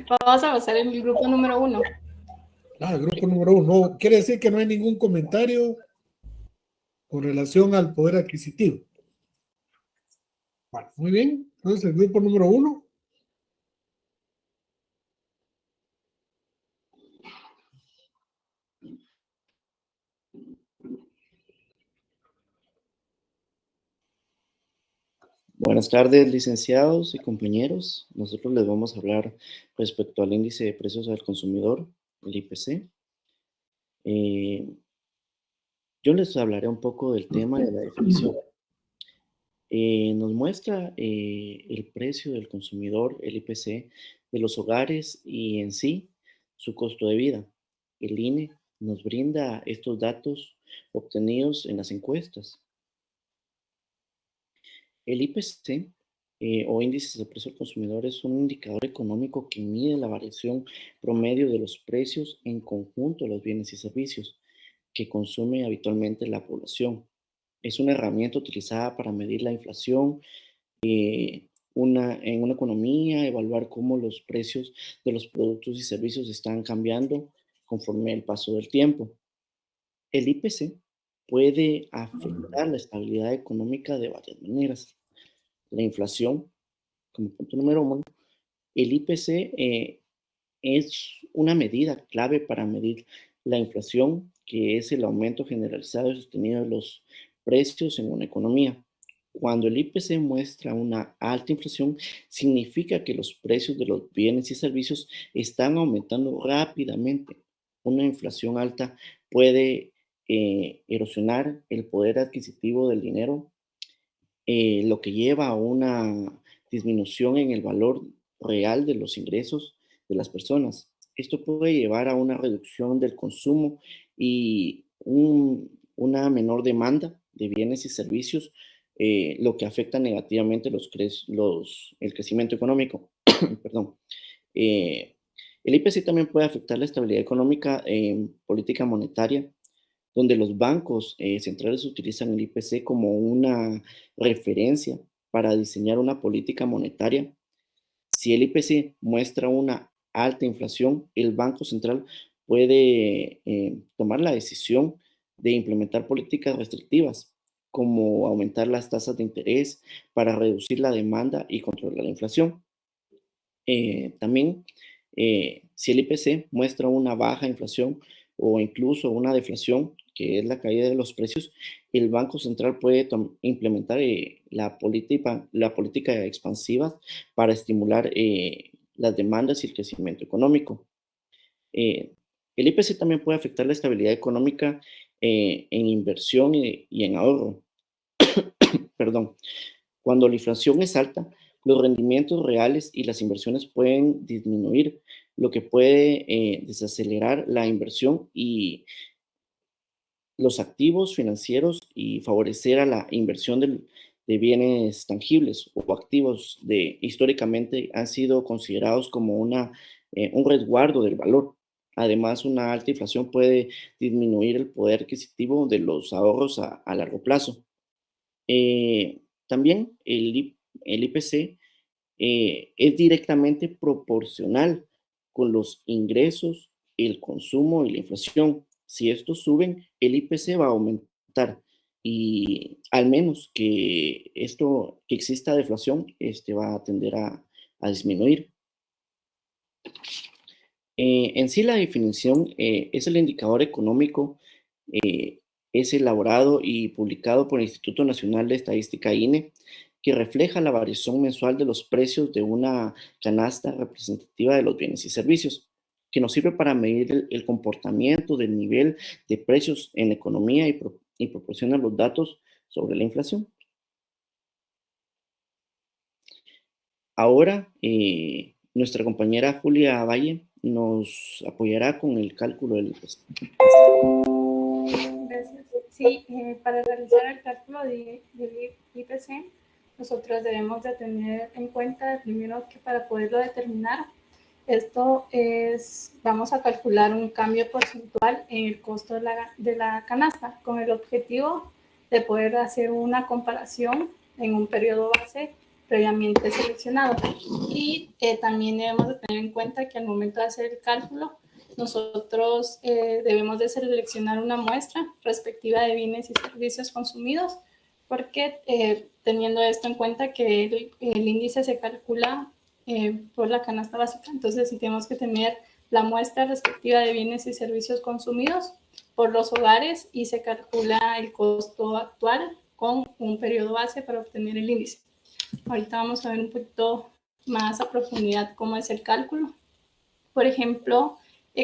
Vamos a pasar en el grupo número 1. El grupo número 1. Quiere decir que no hay ningún comentario con relación al poder adquisitivo. Bueno, muy bien. Entonces, el grupo número 1. Buenas tardes, licenciados y compañeros. Nosotros les vamos a hablar respecto al índice de precios al consumidor, el IPC. Yo les hablaré un poco del tema de la definición. Nos muestra el precio del consumidor, el IPC, de los hogares y en sí su costo de vida. El INE nos brinda estos datos obtenidos en las encuestas. El IPC o índice de precio al consumidor es un indicador económico que mide la variación promedio de los precios en conjunto de los bienes y servicios que consume habitualmente la población. Es una herramienta utilizada para medir la inflación en una economía, evaluar cómo los precios de los productos y servicios están cambiando conforme el paso del tiempo. El IPC puede afectar la estabilidad económica de varias maneras. La inflación, como punto número 1, el IPC es una medida clave para medir la inflación, que es el aumento generalizado y sostenido de los precios en una economía. Cuando el IPC muestra una alta inflación, significa que los precios de los bienes y servicios están aumentando rápidamente. Una inflación alta puede erosionar el poder adquisitivo del dinero, lo que lleva a una disminución en el valor real de los ingresos de las personas. Esto puede llevar a una reducción del consumo y una menor demanda de bienes y servicios, lo que afecta negativamente el crecimiento económico. Perdón. Eh, el IPC también puede afectar la estabilidad económica en política monetaria, donde los bancos centrales utilizan el IPC como una referencia para diseñar una política monetaria. Si el IPC muestra una alta inflación, el Banco Central puede tomar la decisión de implementar políticas restrictivas, como aumentar las tasas de interés para reducir la demanda y controlar la inflación. También, si el IPC muestra una baja inflación o incluso una deflación, que es la caída de los precios, el Banco Central puede implementar la política expansiva para estimular las demandas y el crecimiento económico. Eh, el IPC también puede afectar la estabilidad económica en inversión y en ahorro. Perdón. Cuando la inflación es alta, los rendimientos reales y las inversiones pueden disminuir, lo que puede desacelerar la inversión y los activos financieros y favorecer a la inversión de bienes tangibles o activos históricamente han sido considerados como un resguardo del valor. Además, una alta inflación puede disminuir el poder adquisitivo de los ahorros a largo plazo. También el IPC es directamente proporcional con los ingresos, el consumo y la inflación. Si estos suben, el IPC va a aumentar y al menos que exista deflación, este va a tender a disminuir. En sí, la definición es el indicador económico, es elaborado y publicado por el Instituto Nacional de Estadística INE, que refleja la variación mensual de los precios de una canasta representativa de los bienes y servicios, que nos sirve para medir el comportamiento del nivel de precios en la economía y proporciona los datos sobre la inflación. Ahora, nuestra compañera Julia Valle nos apoyará con el cálculo del IPC. Gracias. Sí, para realizar el cálculo del IPC, nosotros debemos de tener en cuenta primero que para poderlo determinar, vamos a calcular un cambio porcentual en el costo de la canasta, con el objetivo de poder hacer una comparación en un periodo base previamente seleccionado. Y también debemos de tener en cuenta que al momento de hacer el cálculo, nosotros debemos de seleccionar una muestra respectiva de bienes y servicios consumidos, porque teniendo esto en cuenta que el índice se calcula por la canasta básica, entonces sí tenemos que tener la muestra respectiva de bienes y servicios consumidos por los hogares y se calcula el costo actual con un periodo base para obtener el índice. Ahorita vamos a ver un poquito más a profundidad cómo es el cálculo. Por ejemplo,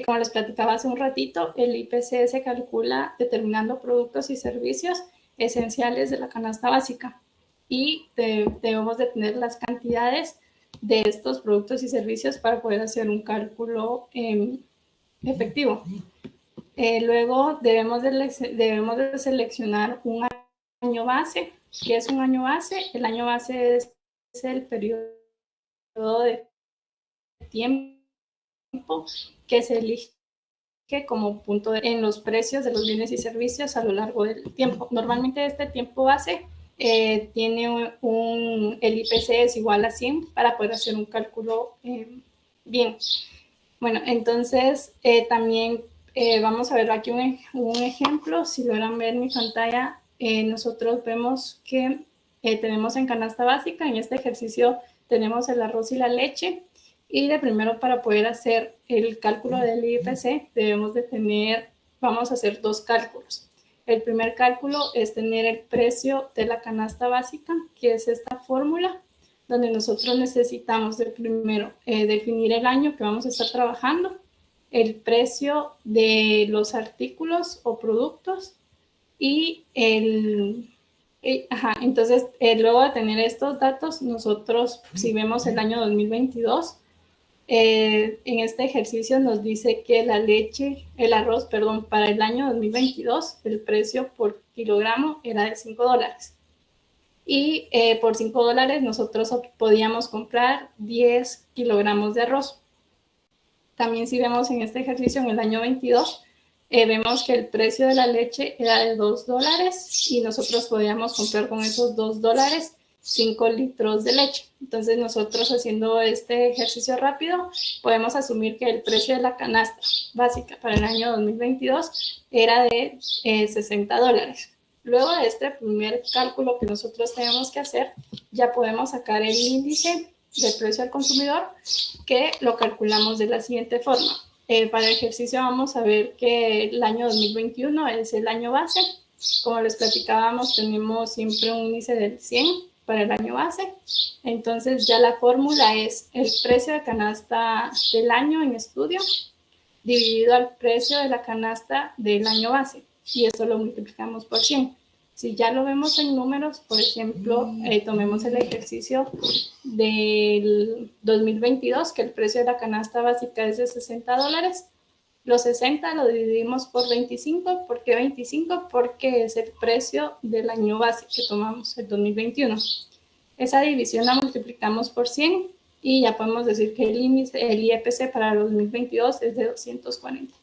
como les platicaba hace un ratito, el IPC se calcula determinando productos y servicios esenciales de la canasta básica y debemos de tener las cantidades de estos productos y servicios para poder hacer un cálculo efectivo. Luego debemos de seleccionar un año base. ¿Qué es un año base? El año base es el periodo de tiempo que se elige como punto en los precios de los bienes y servicios a lo largo del tiempo. Normalmente este tiempo base tiene el IPC es igual a 100 para poder hacer un cálculo bien. Bueno, entonces también vamos a ver aquí un ejemplo. Si logran ver mi pantalla, nosotros vemos que tenemos en canasta básica, en este ejercicio tenemos el arroz y la leche. Y de primero, para poder hacer el cálculo del IPC, vamos a hacer dos cálculos. El primer cálculo es tener el precio de la canasta básica, que es esta fórmula, donde nosotros necesitamos de primero definir el año que vamos a estar trabajando, el precio de los artículos o productos y entonces luego de tener estos datos, nosotros, si vemos el año 2022, en este ejercicio nos dice que el arroz, para el año 2022, el precio por kilogramo era de $5. Y por $5 nosotros podíamos comprar 10 kilogramos de arroz. También si vemos en este ejercicio en el año 22, vemos que el precio de la leche era de $2 y nosotros podíamos comprar con esos $2 5 litros de leche. Entonces nosotros haciendo este ejercicio rápido podemos asumir que el precio de la canasta básica para el año 2022 era de $60. Luego de este primer cálculo que nosotros tenemos que hacer, ya podemos sacar el índice del precio al consumidor, que lo calculamos de la siguiente forma. Para el ejercicio vamos a ver que el año 2021 es el año base. Como les platicábamos, tenemos siempre un índice del 100 para el año base. Entonces ya la fórmula es el precio de canasta del año en estudio dividido al precio de la canasta del año base. Y esto lo multiplicamos por 100. Si ya lo vemos en números, por ejemplo, tomemos el ejercicio del 2022, que el precio de la canasta básica es de $60. Los 60 lo dividimos por 25. ¿Por qué 25? Porque es el precio del año base que tomamos, el 2021. Esa división la multiplicamos por 100 y ya podemos decir que el IPC para el 2022 es de 240.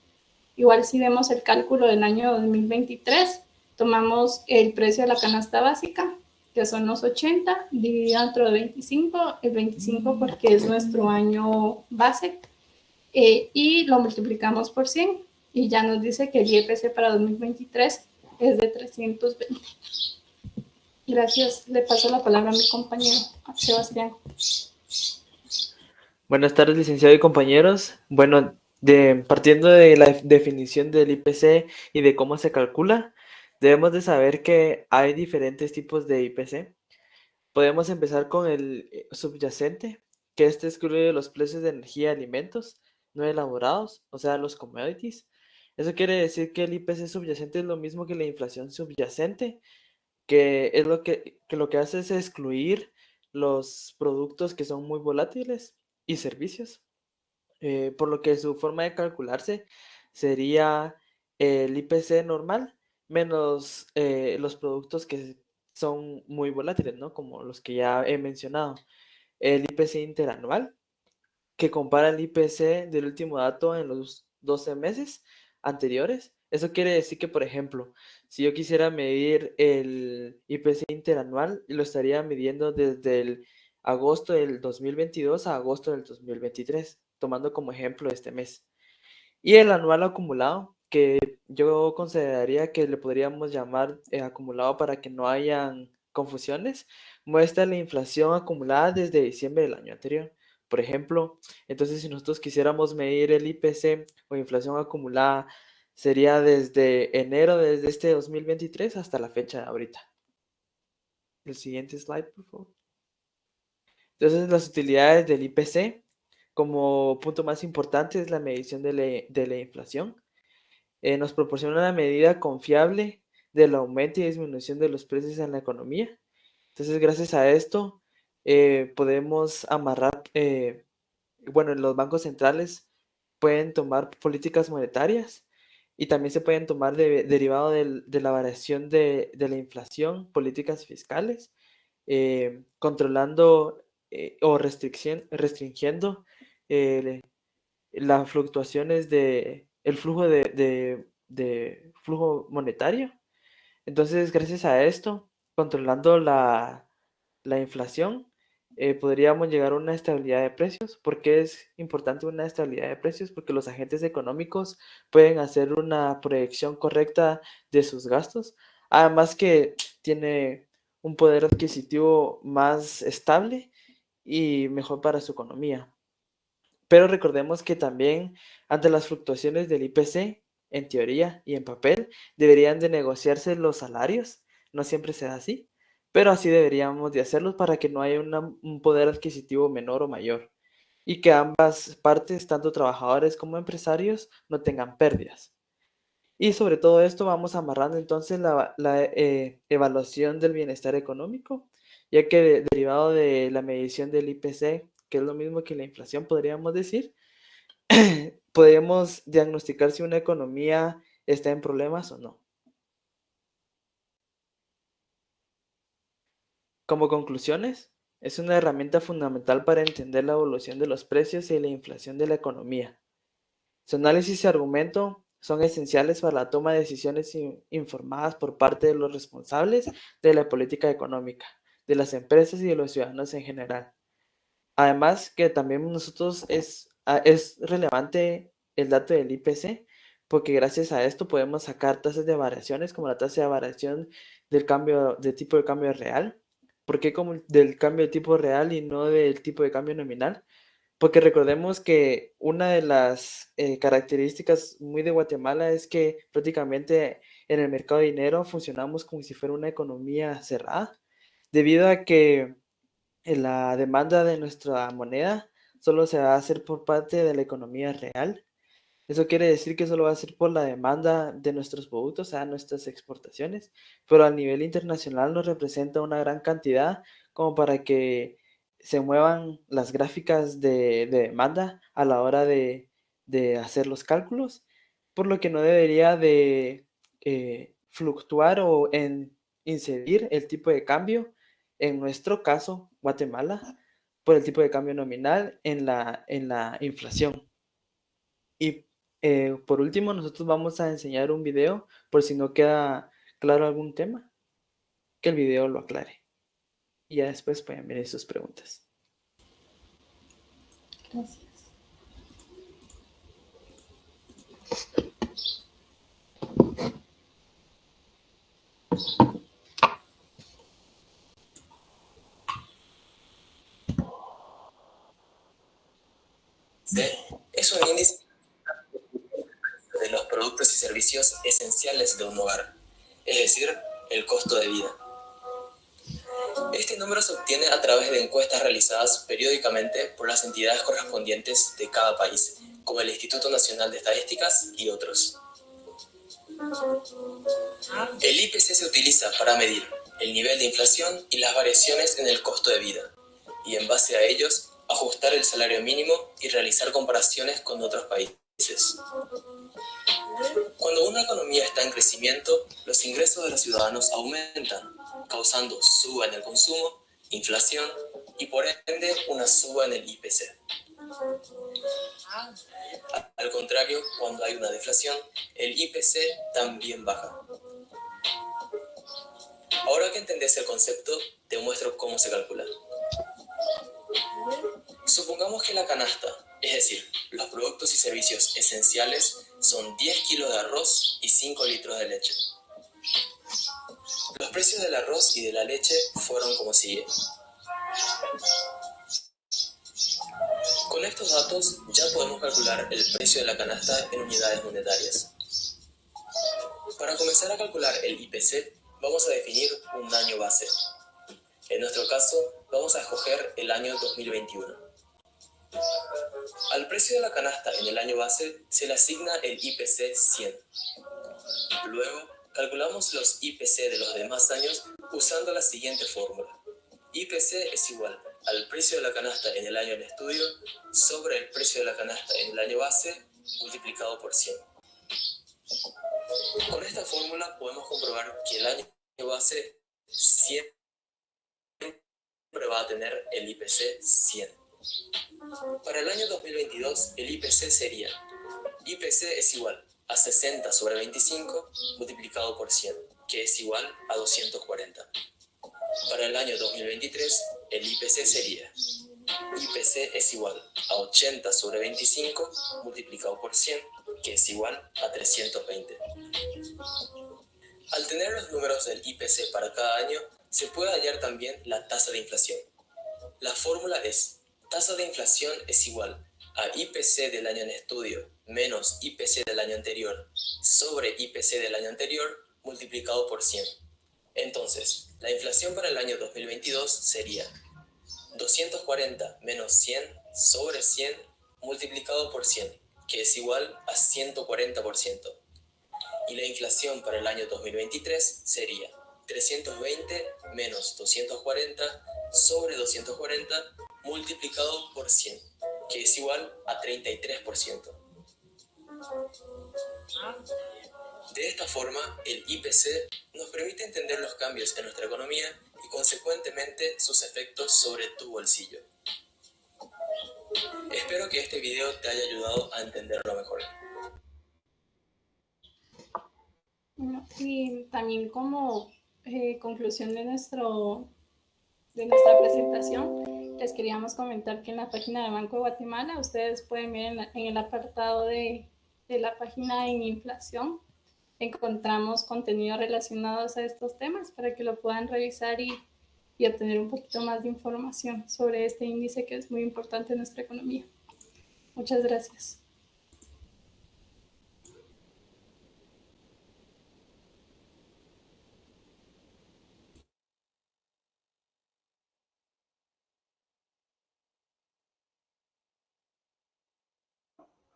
Igual si vemos el cálculo del año 2023, tomamos el precio de la canasta básica, que son los 80, dividido entre 25, el 25 porque es nuestro año base, y lo multiplicamos por 100 y ya nos dice que el IPC para 2023 es de 320. Gracias. Le paso la palabra a mi compañero, Sebastián. Buenas tardes, licenciado y compañeros. Bueno, partiendo de la definición del IPC y de cómo se calcula, debemos de saber que hay diferentes tipos de IPC. Podemos empezar con el subyacente, que este excluye los precios de energía y alimentos no elaborados, o sea, los commodities. Eso quiere decir que el IPC subyacente es lo mismo que la inflación subyacente, que es lo que hace es excluir los productos que son muy volátiles y servicios. Por lo que su forma de calcularse sería el IPC normal menos los productos que son muy volátiles, ¿no? Como los que ya he mencionado. El IPC interanual, que compara el IPC del último dato en los 12 meses anteriores. Eso quiere decir que, por ejemplo, si yo quisiera medir el IPC interanual, lo estaría midiendo desde el agosto del 2022 a agosto del 2023, tomando como ejemplo este mes. Y el anual acumulado, que yo consideraría que le podríamos llamar acumulado para que no hayan confusiones, muestra la inflación acumulada desde diciembre del año anterior. Por ejemplo, entonces si nosotros quisiéramos medir el IPC o inflación acumulada, sería desde enero, desde este 2023 hasta la fecha de ahorita. El siguiente slide, por favor. Entonces, las utilidades del IPC, como punto más importante, es la medición de la inflación. Nos proporciona una medida confiable del aumento y disminución de los precios en la economía. Entonces, gracias a esto, podemos amarrar, bueno, los bancos centrales pueden tomar políticas monetarias y también se pueden tomar derivado de la variación de la inflación, políticas fiscales, controlando o restringiendo las fluctuaciones el flujo de flujo monetario. Entonces, gracias a esto, controlando la inflación, podríamos llegar a una estabilidad de precios. ¿Por qué es importante una estabilidad de precios? Porque los agentes económicos pueden hacer una proyección correcta de sus gastos. Además que tiene un poder adquisitivo más estable y mejor para su economía. Pero recordemos que también ante las fluctuaciones del IPC, en teoría y en papel, deberían de negociarse los salarios. No siempre se da así, pero así deberíamos de hacerlos para que no haya un poder adquisitivo menor o mayor y que ambas partes, tanto trabajadores como empresarios, no tengan pérdidas. Y sobre todo esto vamos amarrando entonces la evaluación del bienestar económico, ya que derivado de la medición del IPC, que es lo mismo que la inflación, podríamos decir, podemos diagnosticar si una economía está en problemas o no. Como conclusiones, es una herramienta fundamental para entender la evolución de los precios y la inflación de la economía. Su análisis y argumento son esenciales para la toma de decisiones informadas por parte de los responsables de la política económica, de las empresas y de los ciudadanos en general. Además que también nosotros es relevante el dato del IPC, porque gracias a esto podemos sacar tasas de variaciones como la tasa de variación del cambio de tipo de cambio real. ¿Por qué como del cambio de tipo real y no del tipo de cambio nominal? Porque recordemos que una de las características muy de Guatemala es que prácticamente en el mercado de dinero funcionamos como si fuera una economía cerrada, debido a que la demanda de nuestra moneda solo se va a hacer por parte de la economía real. Eso quiere decir que solo va a ser por la demanda de nuestros productos, o sea, nuestras exportaciones, pero a nivel internacional nos representa una gran cantidad como para que se muevan las gráficas de demanda a la hora de hacer los cálculos, por lo que no debería de fluctuar o incidir el tipo de cambio, en nuestro caso, Guatemala, por el tipo de cambio nominal en la inflación. Y por último, nosotros vamos a enseñar un video por si no queda claro algún tema, que el video lo aclare. Y ya después pueden venir sus preguntas. Gracias. Es un índice de los productos y servicios esenciales de un hogar, es decir, el costo de vida. Este número se obtiene a través de encuestas realizadas periódicamente por las entidades correspondientes de cada país, como el Instituto Nacional de Estadísticas y otros. El IPC se utiliza para medir el nivel de inflación y las variaciones en el costo de vida, y en base a ellos, ajustar el salario mínimo y realizar comparaciones con otros países. Cuando una economía está en crecimiento, los ingresos de los ciudadanos aumentan, causando suba en el consumo, inflación y por ende una suba en el IPC. Al contrario, cuando hay una deflación, el IPC también baja. Ahora que entendés el concepto, te muestro cómo se calcula. Supongamos que la canasta, es decir, los productos y servicios esenciales, son 10 kilos de arroz y 5 litros de leche. Los precios del arroz y de la leche fueron como sigue. Con estos datos ya podemos calcular el precio de la canasta en unidades monetarias. Para comenzar a calcular el IPC, vamos a definir un año base. En nuestro caso, vamos a escoger el año 2021. Al precio de la canasta en el año base se le asigna el IPC 100. Luego, calculamos los IPC de los demás años usando la siguiente fórmula. IPC es igual al precio de la canasta en el año en estudio sobre el precio de la canasta en el año base multiplicado por 100. Con esta fórmula podemos comprobar que el año base siempre va a tener el IPC 100. Para el año 2022, el IPC sería IPC es igual a 60 sobre 25 multiplicado por 100, que es igual a 240. Para el año 2023, el IPC sería IPC es igual a 80 sobre 25 multiplicado por 100, que es igual a 320. Al tener los números del IPC para cada año, se puede hallar también la tasa de inflación. La fórmula es tasa de inflación es igual a IPC del año en estudio menos IPC del año anterior sobre IPC del año anterior multiplicado por 100. Entonces, la inflación para el año 2022 sería 240 menos 100 sobre 100 multiplicado por 100, que es igual a 140%. Y la inflación para el año 2023 sería 320 menos 240 sobre 240 multiplicado por 100, que es igual a 33%. De esta forma, el IPC nos permite entender los cambios en nuestra economía y consecuentemente sus efectos sobre tu bolsillo. Espero que este video te haya ayudado a entenderlo mejor. Bueno, y también como conclusión de nuestra presentación, les queríamos comentar que en la página de Banco de Guatemala ustedes pueden ver en el apartado de la página en inflación, encontramos contenido relacionados a estos temas para que lo puedan revisar y obtener un poquito más de información sobre este índice que es muy importante en nuestra economía. Muchas gracias.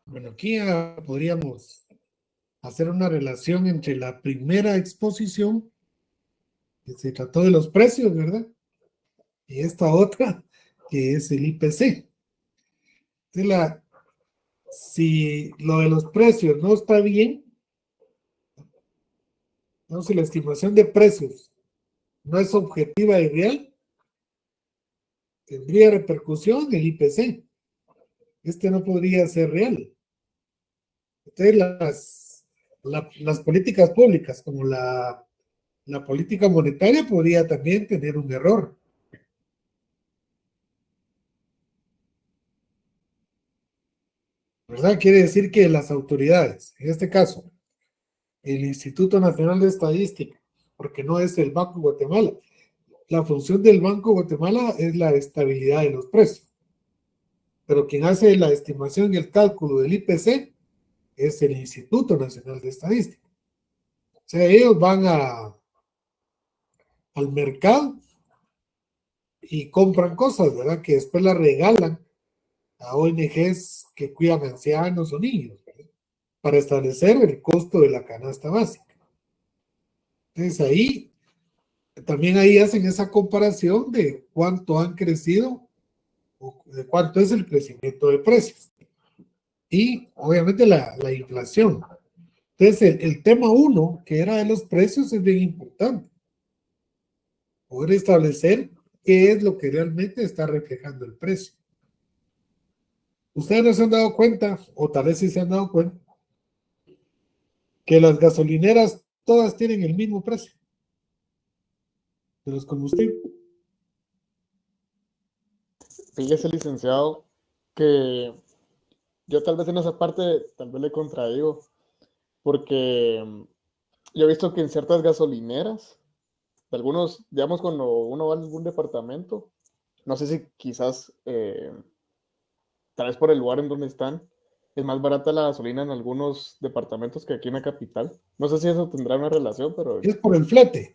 Bueno, aquí podríamos hacer una relación entre la primera exposición, que se trató de los precios, ¿verdad? Y esta otra, que es el IPC. Entonces, si lo de los precios no está bien, no, si la estimación de precios no es objetiva y real, tendría repercusión el IPC. Este no podría ser real. Entonces, las políticas públicas, como la política monetaria, podría también tener un error. ¿Verdad? Quiere decir que las autoridades, en este caso, el Instituto Nacional de Estadística, porque no es el Banco de Guatemala, la función del Banco de Guatemala es la estabilidad de los precios. Pero quien hace la estimación y el cálculo del IPC es el Instituto Nacional de Estadística. O sea, ellos van al mercado y compran cosas, ¿verdad? Que después las regalan a ONGs que cuidan ancianos o niños, ¿verdad? Para establecer el costo de la canasta básica. Entonces también ahí hacen esa comparación de cuánto han crecido o de cuánto es el crecimiento de precios. Y obviamente la inflación. Entonces el tema 1, que era de los precios, es bien importante. Poder establecer qué es lo que realmente está reflejando el precio. Ustedes no se han dado cuenta, o tal vez sí se han dado cuenta, que las gasolineras todas tienen el mismo precio de los combustibles. Fíjese, licenciado, que yo tal vez en esa parte tal vez le contradigo, porque yo he visto que en ciertas gasolineras, algunos, digamos, cuando uno va a algún departamento, no sé si quizás, tal vez por el lugar en donde están, es más barata la gasolina en algunos departamentos que aquí en la capital. No sé si eso tendrá una relación, pero Es por el flete,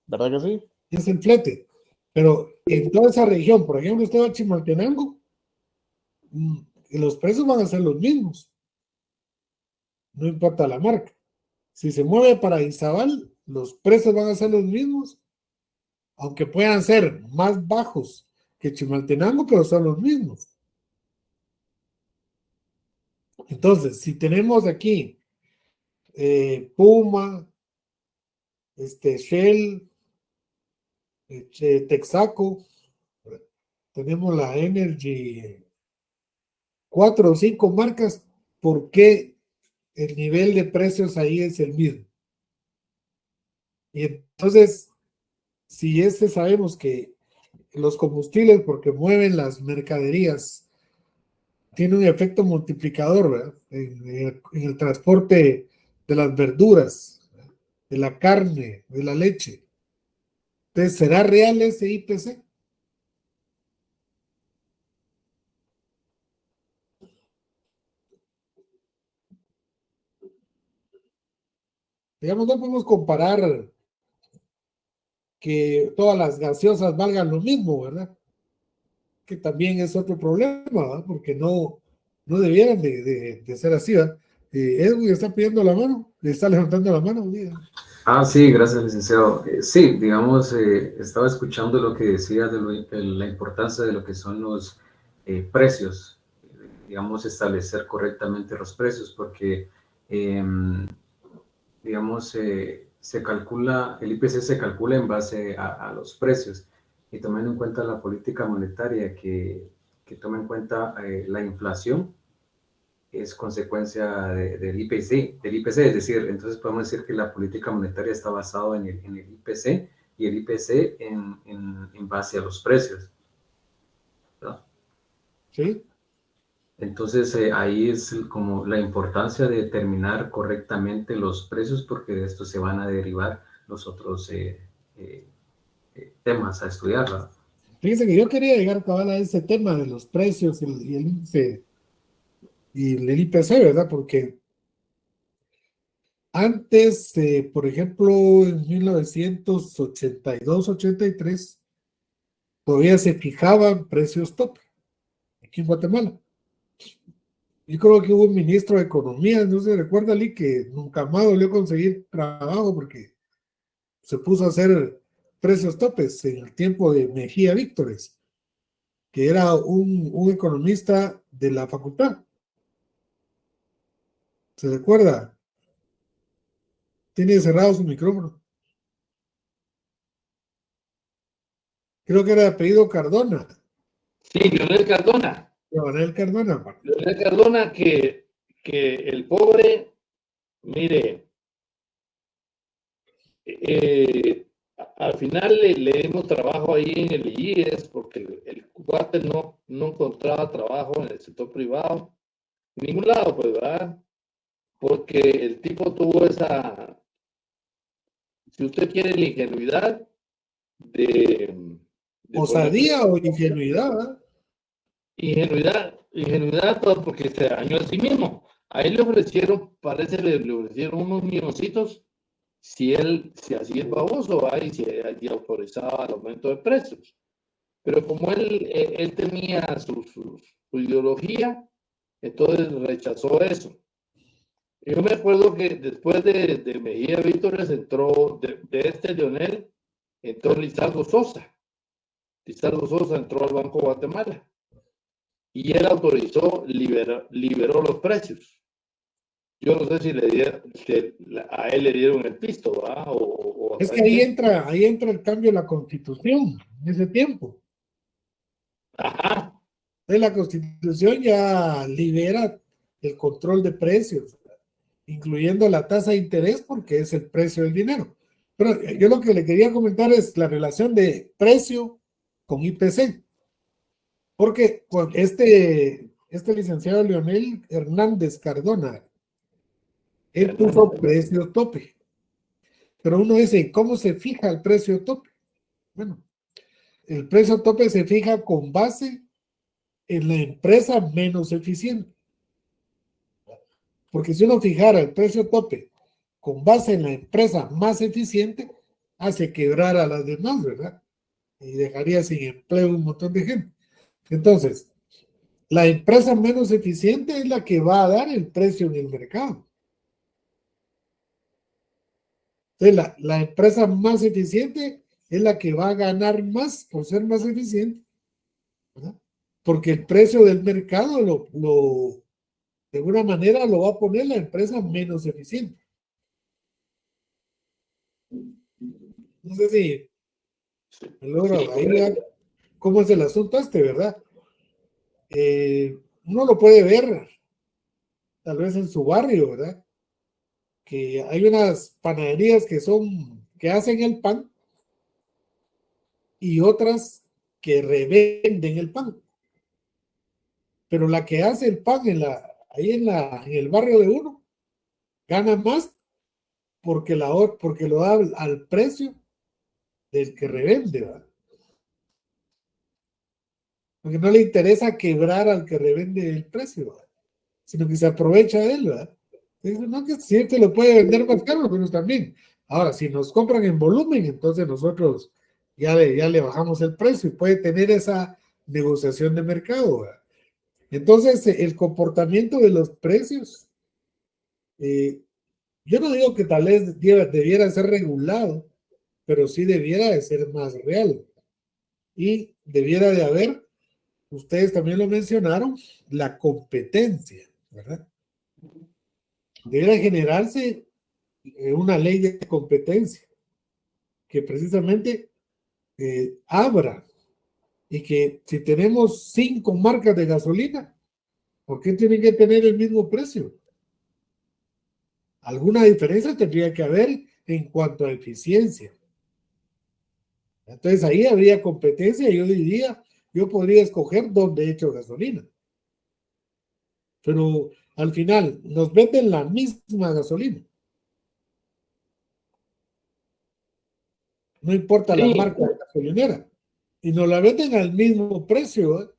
¿verdad que sí? es el flete. Pero en toda esa región, por ejemplo, usted va a Chimaltenango, mm, los precios van a ser los mismos, no importa la marca. Si se mueve para Izabal, los precios van a ser los mismos, aunque puedan ser más bajos que Chimaltenango, pero son los mismos. Entonces, si tenemos aquí Puma, Shell, Texaco, tenemos la Energy, 4 o 5 marcas, ¿por qué el nivel de precios ahí es el mismo? Y entonces, si sabemos que los combustibles, porque mueven las mercaderías, tiene un efecto multiplicador, ¿verdad? En el transporte de las verduras, de la carne, de la leche. Entonces, ¿será real ese IPC? Digamos, no podemos comparar que todas las gaseosas valgan lo mismo, ¿verdad? Que también es otro problema, ¿verdad? Porque no debieran de ser así, ¿verdad? Edwin está pidiendo la mano, le está levantando la mano. Mira. Sí, gracias, licenciado. Sí, digamos, estaba escuchando lo que decía de la importancia de lo que son los precios, digamos, establecer correctamente los precios, porque, digamos, se calcula, el IPC se calcula en base a los precios y tomando en cuenta la política monetaria que toma en cuenta la inflación es consecuencia del IPC, es decir, entonces podemos decir que la política monetaria está basada en el IPC y el IPC en base a los precios, ¿verdad? Sí. Entonces ahí es como la importancia de determinar correctamente los precios porque de esto se van a derivar los otros temas a estudiar, ¿verdad? Fíjense que yo quería llegar cabal a ese tema de los precios y el índice y el IPC, ¿verdad? Porque antes, por ejemplo, en 1982-83, todavía se fijaban precios top aquí en Guatemala. Yo creo que hubo un ministro de Economía, no se recuerda, Ali, que nunca más volvió a conseguir trabajo porque se puso a hacer precios topes en el tiempo de Mejía Víctores, que era un economista de la facultad. ¿Se recuerda? Tiene cerrado su micrófono. Creo que era de apellido Cardona. Sí, Leonel Cardona. Leonel Cardona. Leonel Cardona que el pobre, mire, al final le dimos trabajo ahí en el IES porque el cuate no encontraba trabajo en el sector privado, en ningún lado, pues, ¿verdad? Porque el tipo tuvo esa, si usted quiere, la ingenuidad de Osadía o ingenuidad, ¿verdad? Ingenuidad, todo porque se dañó a sí mismo. A él le ofrecieron, parece, le ofrecieron unos milloncitos si así es baboso, ¿va? Y autorizaba el aumento de precios. Pero como él tenía su ideología, entonces rechazó eso. Yo me acuerdo que después de Mejía Víctores entró, de Leonel, entró Lizardo Sosa. Lizardo Sosa entró al Banco Guatemala. Y él autorizó, liberó los precios. Yo no sé si a él le dieron el pisto, ¿va? Es que ahí entra el cambio de la Constitución en ese tiempo. Ajá. Entonces la Constitución ya libera el control de precios, incluyendo la tasa de interés porque es el precio del dinero. Pero yo lo que le quería comentar es la relación de precio con IPC. Porque con este licenciado Leonel Hernández Cardona, él puso precio tope. Pero uno dice, ¿cómo se fija el precio tope? Bueno, el precio tope se fija con base en la empresa menos eficiente. Porque si uno fijara el precio tope con base en la empresa más eficiente, hace quebrar a las demás, ¿verdad? Y dejaría sin empleo un montón de gente. Entonces, la empresa menos eficiente es la que va a dar el precio en el mercado. Entonces, la empresa más eficiente es la que va a ganar más por ser más eficiente, ¿verdad? Porque el precio del mercado de alguna manera lo va a poner la empresa menos eficiente. No sé si me logro ahí ver cómo es el asunto ¿verdad? Uno lo puede ver tal vez en su barrio, ¿verdad? Que hay unas panaderías que hacen el pan y otras que revenden el pan. Pero la que hace el pan ahí en el barrio de uno gana más porque lo da al precio del que revende, ¿verdad? Porque no le interesa quebrar al que revende el precio, ¿verdad? Sino que se aprovecha de él, ¿verdad? Entonces, no, que sí te lo puede vender más caro, pero también. Ahora, si nos compran en volumen, entonces nosotros ya le bajamos el precio y puede tener esa negociación de mercado, ¿verdad? Entonces, el comportamiento de los precios, yo no digo que tal vez debiera ser regulado, pero sí debiera de ser más real. Y debiera de haber, ustedes también lo mencionaron, la competencia, ¿verdad? Debiera generarse una ley de competencia que precisamente abra y que si tenemos 5 marcas de gasolina, ¿por qué tienen que tener el mismo precio? Alguna diferencia tendría que haber en cuanto a eficiencia. Entonces ahí habría competencia y yo podría escoger dónde he hecho gasolina. Pero al final nos venden la misma gasolina. No importa la marca de gasolinera. Y nos la venden al mismo precio.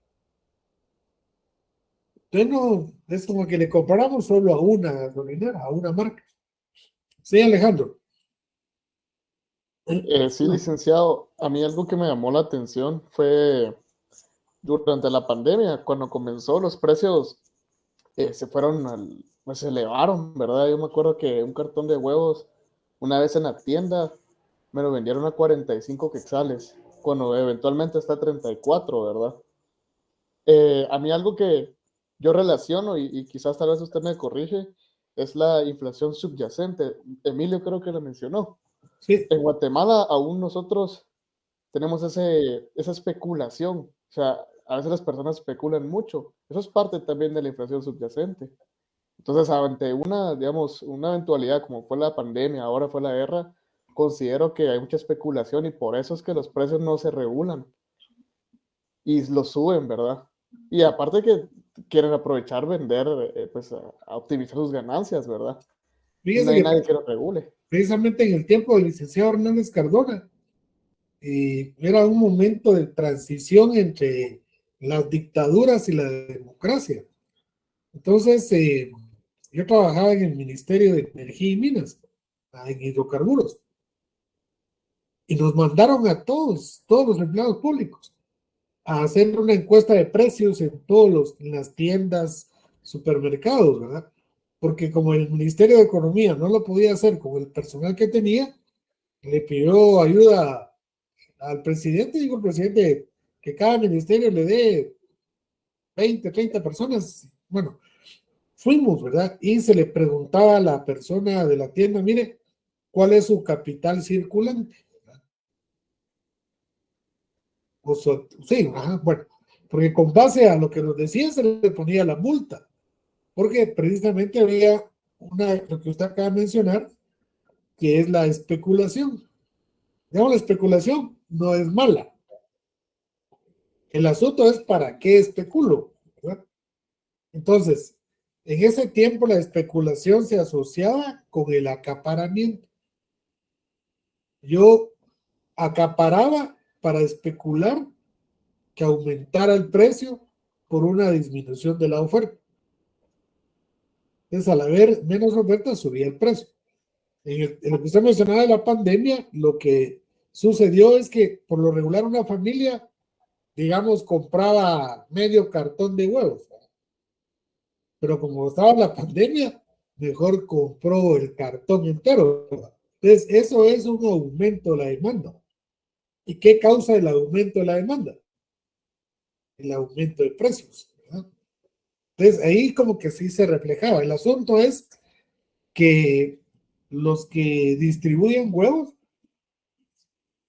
Entonces no, es como que le compramos solo a una gasolinera, a una marca. Sí, Alejandro. Sí, licenciado, a mí algo que me llamó la atención fue durante la pandemia, cuando comenzó los precios pues se elevaron, ¿verdad? Yo me acuerdo que un cartón de huevos una vez en la tienda me lo vendieron a 45 quetzales, cuando eventualmente está a 34, ¿verdad? A mí algo que yo relaciono y quizás tal vez usted me corrige es la inflación subyacente. Emilio creo que lo mencionó. Sí. En Guatemala aún nosotros tenemos esa especulación. O sea, a veces las personas especulan mucho. Eso es parte también de la inflación subyacente. Entonces, ante digamos, una eventualidad como fue la pandemia, ahora fue la guerra, considero que hay mucha especulación y por eso es que los precios no se regulan y los suben, ¿verdad? Y aparte que quieren aprovechar, vender, pues a optimizar sus ganancias, ¿verdad? Y no Fíjese hay que nadie que lo regule. precisamente en el tiempo del licenciado Hernández Cardona, era un momento de transición entre las dictaduras y la democracia. Entonces, yo trabajaba en el Ministerio de Energía y Minas, en hidrocarburos, y nos mandaron a todos los empleados públicos a hacer una encuesta de precios en las tiendas, supermercados, ¿verdad? Porque como el Ministerio de Economía no lo podía hacer con el personal que tenía, le pidió ayuda al presidente, dijo el presidente que cada ministerio le dé 20, 30 personas. Bueno, fuimos, ¿verdad? Y se le preguntaba a la persona de la tienda, mire, ¿cuál es su capital circulante? Sí, ajá, bueno, porque con base a lo que nos decía se le ponía la multa, porque precisamente había lo que usted acaba de mencionar, que es la especulación. Digamos, la especulación no es mala, El asunto es para qué especulo, ¿verdad? Entonces, en ese tiempo la especulación se asociaba con el acaparamiento. Yo acaparaba para especular que aumentara el precio por una disminución de la oferta. Entonces, al haber menos oferta, subía el precio. En lo que usted mencionaba de la pandemia, lo que sucedió es que por lo regular una familia, digamos, compraba medio cartón de huevos. Pero como estaba la pandemia, mejor compró el cartón entero. Entonces, eso es un aumento de la demanda. ¿Y qué causa el aumento de la demanda? El aumento de precios, ¿verdad? Entonces, ahí como que sí se reflejaba. El asunto es que los que distribuyen huevos,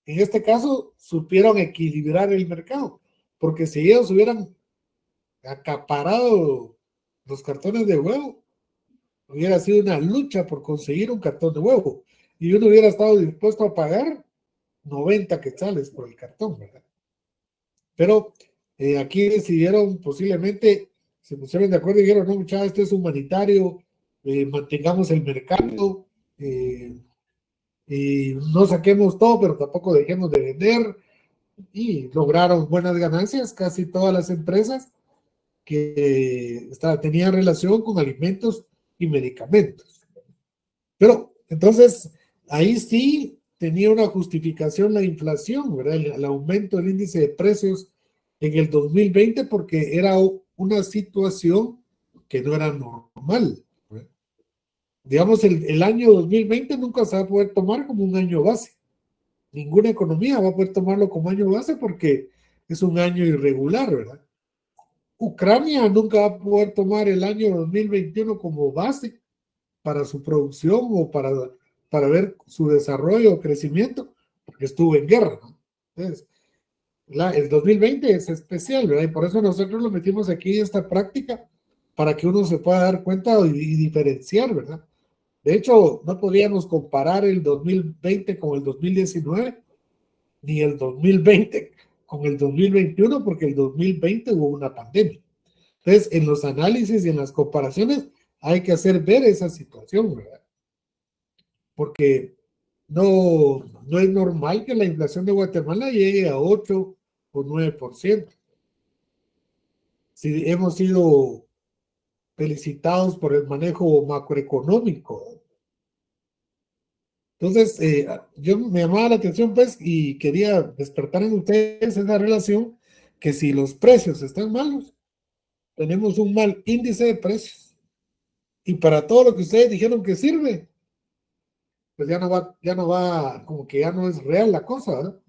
en este caso, supieron equilibrar el mercado, porque si ellos hubieran acaparado los cartones de huevo, hubiera sido una lucha por conseguir un cartón de huevo, y uno hubiera estado dispuesto a pagar 90 quetzales por el cartón, ¿verdad? Pero aquí decidieron posiblemente, se pusieron de acuerdo y dijeron, no, muchachos, esto es humanitario, mantengamos el mercado, y no saquemos todo, pero tampoco dejemos de vender, y lograron buenas ganancias casi todas las empresas que tenían relación con alimentos y medicamentos. Pero entonces ahí sí tenía una justificación la inflación, ¿verdad? El aumento del índice de precios en el 2020 porque era una situación que no era normal, ¿verdad? Digamos, el año 2020 nunca se va a poder tomar como un año base. Ninguna economía va a poder tomarlo como año base porque es un año irregular, ¿verdad? Ucrania nunca va a poder tomar el año 2021 como base para su producción o para ver su desarrollo o crecimiento, porque estuvo en guerra, ¿no? Entonces, el 2020 es especial, ¿verdad? Y por eso nosotros lo metimos aquí en esta práctica, para que uno se pueda dar cuenta y diferenciar, ¿verdad? De hecho, no podríamos comparar el 2020 con el 2019, ni el 2020 con el 2021, porque el 2020 hubo una pandemia. Entonces, en los análisis y en las comparaciones hay que hacer ver esa situación, ¿verdad? Porque no es normal que la inflación de Guatemala llegue a 8 o 9%. Si hemos sido felicitados por el manejo macroeconómico. Entonces, yo me llamaba la atención, pues, y quería despertar en ustedes esa relación, que si los precios están malos, tenemos un mal índice de precios. Y para todo lo que ustedes dijeron que sirve, pues ya no va, como que ya no es real la cosa, ¿verdad?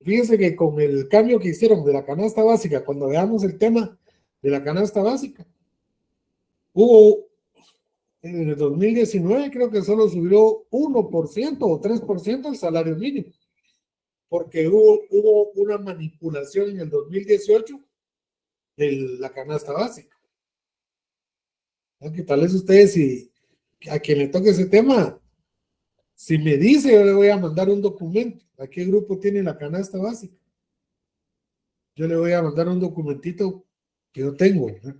Fíjense que con el cambio que hicieron de la canasta básica, cuando veamos el tema de la canasta básica, hubo en el 2019 creo que solo subió 1% o 3% el salario mínimo, porque hubo una manipulación en el 2018 de la canasta básica. ¿Qué tal es ustedes si a quien le toque ese tema? Si me dice, yo le voy a mandar un documento. ¿A qué grupo tiene la canasta básica? Yo le voy a mandar un documentito que yo tengo, ¿verdad?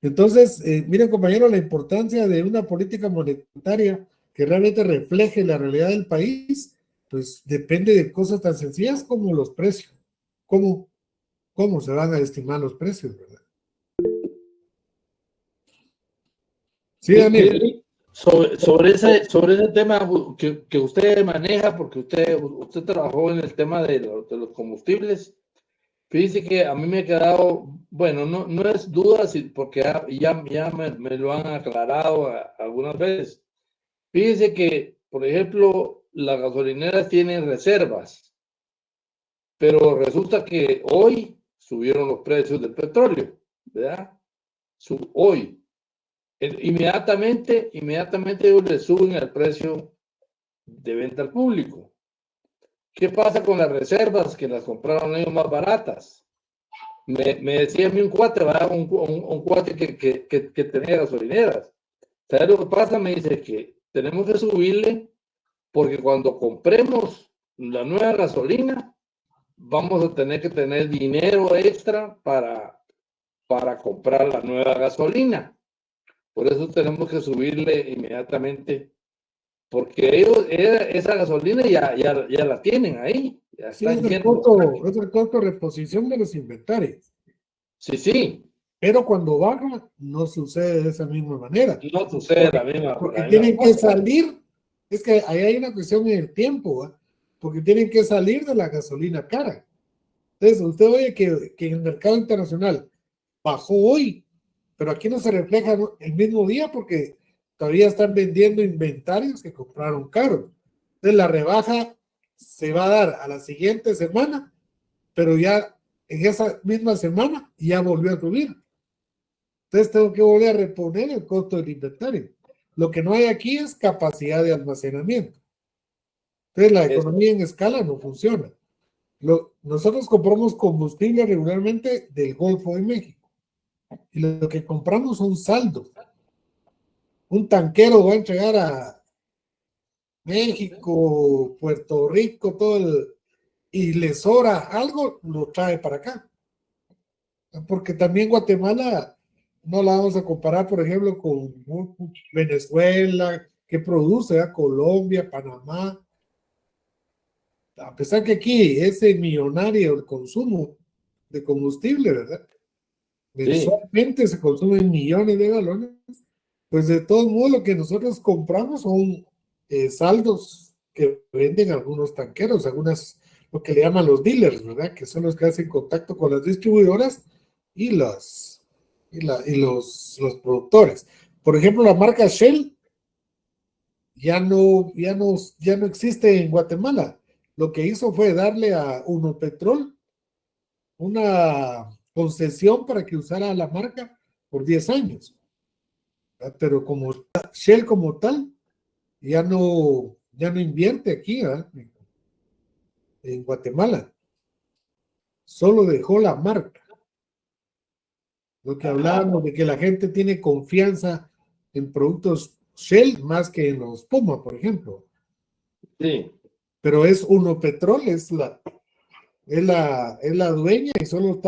Entonces, miren, compañeros, la importancia de una política monetaria que realmente refleje la realidad del país, pues depende de cosas tan sencillas como los precios. ¿Cómo se van a estimar los precios, verdad? Sí, Daniel. Sobre ese tema que usted maneja, porque usted trabajó en el tema de los combustibles, fíjese que a mí me ha quedado, bueno, no es duda, porque ya me lo han aclarado algunas veces. Fíjese que, por ejemplo, las gasolineras tienen reservas, pero resulta que hoy subieron los precios del petróleo, ¿verdad? Hoy. Inmediatamente ellos le suben el precio de venta al público. ¿Qué pasa con las reservas que las compraron ellos más baratas? Me decía a mí un cuate, ¿verdad? Un cuate que tenía gasolineras. ¿Sabes lo que pasa? Me dice que tenemos que subirle porque cuando compremos la nueva gasolina vamos a tener que tener dinero extra para comprar la nueva gasolina. Por eso tenemos que subirle inmediatamente, porque ellos, esa gasolina ya la tienen ahí. Ya Sí, están es el costo de reposición de los inventarios. Sí, sí. Pero cuando baja, no sucede de esa misma manera. No sucede la misma. Porque tienen que salir, es que ahí hay una cuestión en el tiempo, ¿eh? Porque tienen que salir de la gasolina cara. Entonces, usted oye que en el mercado internacional bajó hoy, pero aquí no se refleja el mismo día porque todavía están vendiendo inventarios que compraron caro. Entonces, la rebaja se va a dar a la siguiente semana, pero ya en esa misma semana ya volvió a subir. Entonces tengo que volver a reponer el costo del inventario. Lo que no hay aquí es capacidad de almacenamiento. Entonces la economía en escala no funciona. Nosotros compramos combustible regularmente del Golfo de México. Y lo que compramos son saldos. Un tanquero va a entregar a México, Puerto Rico, y le sobra algo, lo trae para acá. Porque también Guatemala no la vamos a comparar, por ejemplo, con Venezuela, que produce a Colombia, Panamá. A pesar que aquí es millonario el consumo de combustible, ¿verdad? Mensualmente se consumen millones de galones. Pues de todos modos lo que nosotros compramos son saldos que venden algunos tanqueros, lo que le llaman los dealers, ¿verdad? Que son los que hacen contacto con las distribuidoras y los productores. Por ejemplo, la marca Shell ya no existe en Guatemala. Lo que hizo fue darle a Unopetrol una concesión para que usara la marca por 10 años. Pero como Shell como tal, ya no invierte aquí, en Guatemala. Solo dejó la marca. Lo que hablábamos de que la gente tiene confianza en productos Shell más que en los Puma, por ejemplo. Sí. Pero es Unopetrol, es la dueña y solo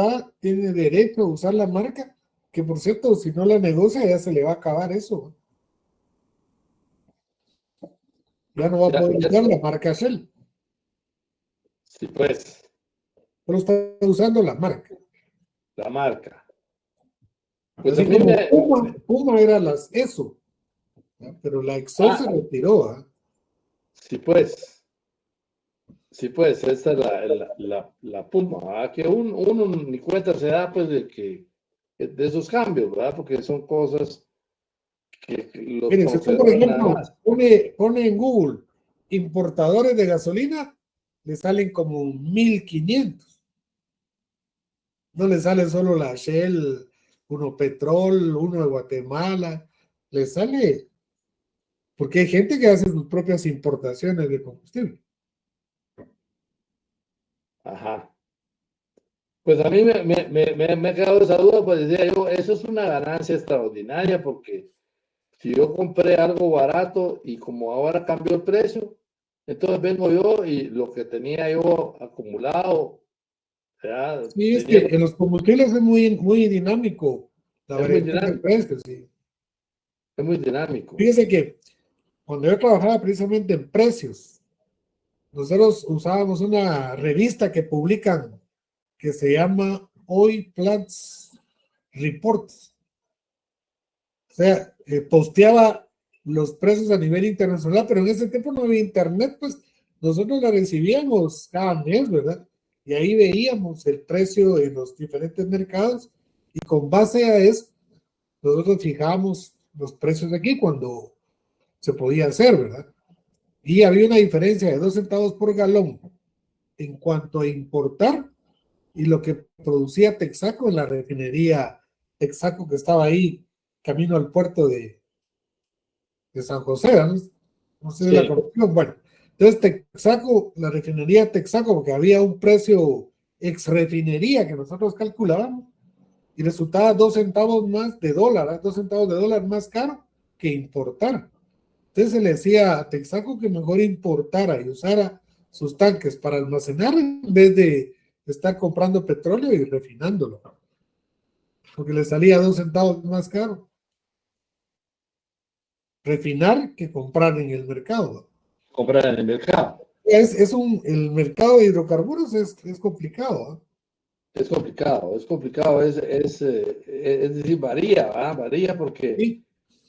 tiene derecho a usar la marca, que por cierto, si no la negocia ya se le va a acabar eso. Ya no va a poder usar la marca Shell. Sí, pues. Pero está usando la marca. La marca. Pues así como Puma era eso, ¿ya? Pero la Exxon se retiró. Sí, pues. Sí, pues, esta es la Puma, que uno ni cuenta se da, pues, de esos cambios, ¿verdad? Porque son cosas que los Mire, si usted, por conocedores nada ejemplo, más. pone en Google importadores de gasolina, le salen como 1,500. No le sale solo la Shell, Unopetrol, uno de Guatemala, le sale, porque hay gente que hace sus propias importaciones de combustible. Ajá. Pues a mí me ha quedado esa duda, pues decía yo, eso es una ganancia extraordinaria, porque si yo compré algo barato y como ahora cambió el precio, entonces vengo yo y lo que tenía yo acumulado, ¿verdad? Sí, es que en los combustibles es muy dinámico la variación de precios. Sí. Es muy dinámico. Fíjese que cuando yo trabajaba precisamente en precios, nosotros usábamos una revista que publican que se llama Oil Plants Reports. O sea, posteaba los precios a nivel internacional, pero en ese tiempo no había internet, pues nosotros la recibíamos cada mes, ¿verdad? Y ahí veíamos el precio en los diferentes mercados y con base a eso, nosotros fijábamos los precios de aquí cuando se podía hacer, ¿verdad? Y había una diferencia de 2 centavos por galón en cuanto a importar y lo que producía Texaco en la refinería Texaco que estaba ahí camino al puerto de San José, no sé de la conexión. Bueno, entonces Texaco, la refinería Texaco, porque había un precio ex refinería que nosotros calculábamos y resultaba 2 centavos más de dólar, 2 centavos de dólar más caro que importar. Entonces se le decía a Texaco que mejor importara y usara sus tanques para almacenar en vez de estar comprando petróleo y refinándolo, porque le salía 2 centavos más caro refinar que comprar en el mercado. Comprar en el mercado. El mercado de hidrocarburos es complicado, ¿eh? Es complicado, es decir, varía, ¿verdad? Varía porque Sí.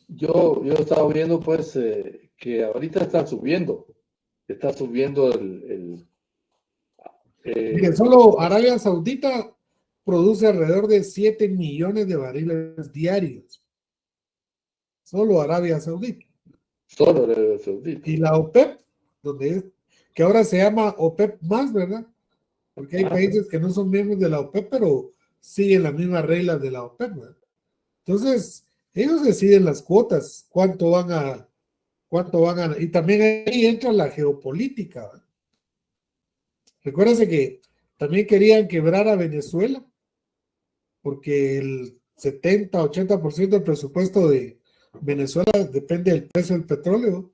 yo he estado viendo pues que ahorita está subiendo Mire, solo Arabia Saudita produce alrededor de 7 millones de barriles diarios. Solo Arabia Saudita. solo Arabia Saudita. Y la OPEP, que ahora se llama OPEP más, ¿verdad? Porque hay países que no son miembros de la OPEP, pero siguen las mismas reglas de la OPEP, ¿verdad? Entonces, ellos deciden las cuotas, cuánto van a, y también ahí entra la geopolítica, ¿verdad? Recuérdense que también querían quebrar a Venezuela, porque el 70-80% del presupuesto de Venezuela depende del precio del petróleo,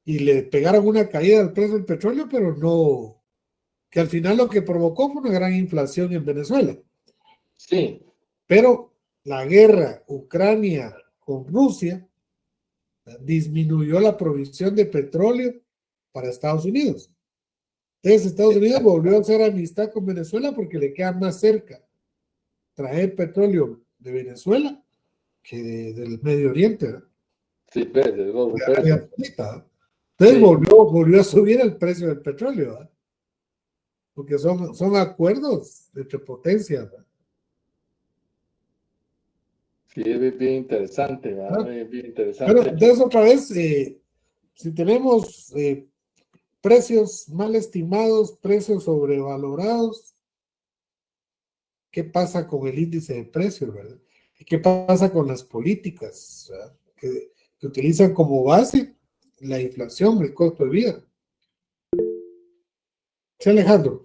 y le pegaron una caída del precio del petróleo, pero no, que al final lo que provocó fue una gran inflación en Venezuela. Sí. Pero la guerra Ucrania con Rusia disminuyó la provisión de petróleo para Estados Unidos. Entonces Estados Unidos volvió a hacer amistad con Venezuela porque le queda más cerca traer petróleo de Venezuela que del Medio Oriente, ¿verdad? Sí, de los De Arabia precios. Saudita, ¿verdad? Entonces Sí. volvió a subir el precio del petróleo, ¿verdad? Porque son acuerdos entre potencias, ¿verdad? Sí, es bien interesante, ¿verdad? ¿Verdad? Es bien Bueno, interesante. entonces otra vez, si tenemos precios mal estimados, precios sobrevalorados, ¿qué pasa con el índice de precios, verdad? ¿Y qué pasa con las políticas, ¿verdad? Que utilizan como base la inflación, el costo de vida? Sí, Alejandro.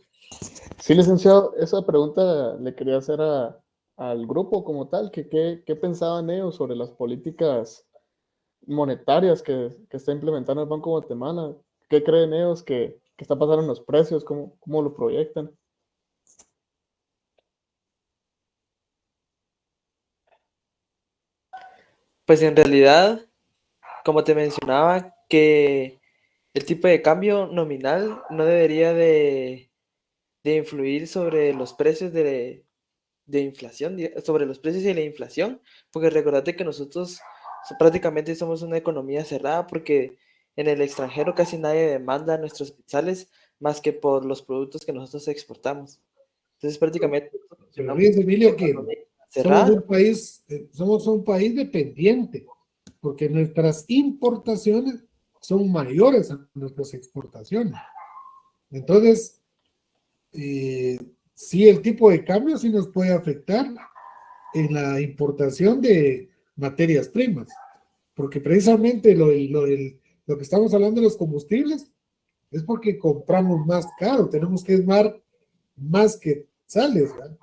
Sí, licenciado, esa pregunta le quería hacer al grupo como tal, que qué pensaban ellos sobre las políticas monetarias que está implementando el Banco de Guatemala. ¿Qué creen ellos que está pasando en los precios? ¿Cómo lo proyectan? Pues en realidad, como te mencionaba, que el tipo de cambio nominal no debería de influir sobre los precios de inflación, sobre los precios y la inflación, porque recordate que nosotros prácticamente somos una economía cerrada porque en el extranjero casi nadie demanda nuestros quetzales más que por los productos que nosotros exportamos. Entonces prácticamente Pero funcionamos fíjense, como una Emilio, que economía cerrada. somos un país dependiente, porque nuestras importaciones son mayores a nuestras exportaciones. Entonces, sí, el tipo de cambio sí nos puede afectar en la importación de materias primas, porque precisamente lo que estamos hablando de los combustibles es porque compramos más caro, tenemos que esmar más que sales, ¿verdad?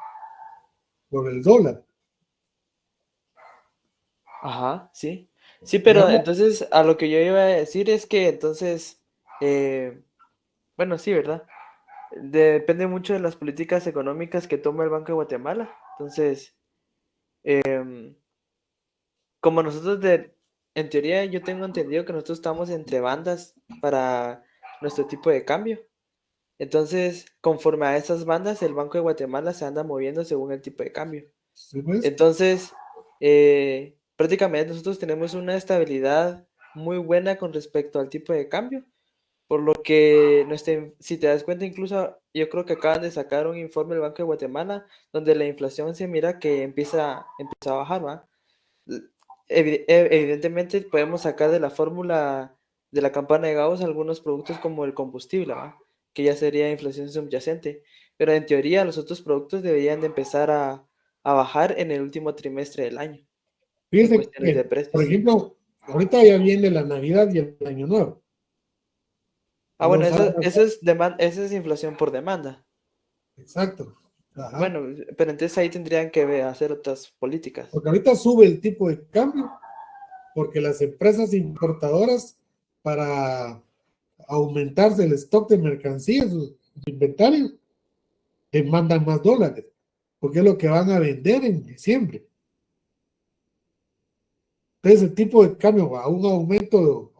Por el dólar. Ajá, sí. Sí, pero Digamos, entonces a lo que yo iba a decir es que entonces, bueno, sí, ¿verdad? Depende mucho de las políticas económicas que toma el Banco de Guatemala. Entonces, como nosotros en teoría yo tengo entendido que nosotros estamos entre bandas para nuestro tipo de cambio. Entonces, conforme a esas bandas, el Banco de Guatemala se anda moviendo según el tipo de cambio. ¿sí, pues? Entonces, prácticamente nosotros tenemos una estabilidad muy buena con respecto al tipo de cambio, por lo que si te das cuenta, incluso yo creo que acaban de sacar un informe del Banco de Guatemala donde la inflación se mira que empieza a bajar, ¿va? Evidentemente podemos sacar de la fórmula de la campana de Gauss algunos productos como el combustible, ¿va? Que ya sería inflación subyacente, pero en teoría los otros productos deberían de empezar a bajar en el último trimestre del año, en Fíjense cuestiones de que, por precios. ejemplo, ahorita ya viene la Navidad y el Año Nuevo. Ah, Y bueno, vamos a ver, esa es inflación por demanda. exacto. Ajá. Bueno, pero entonces ahí tendrían que hacer otras políticas. Porque ahorita sube el tipo de cambio, porque las empresas importadoras, para aumentarse el stock de mercancías, sus inventarios, demandan más dólares, porque es lo que van a vender en diciembre. Entonces, el tipo de cambio, a un aumento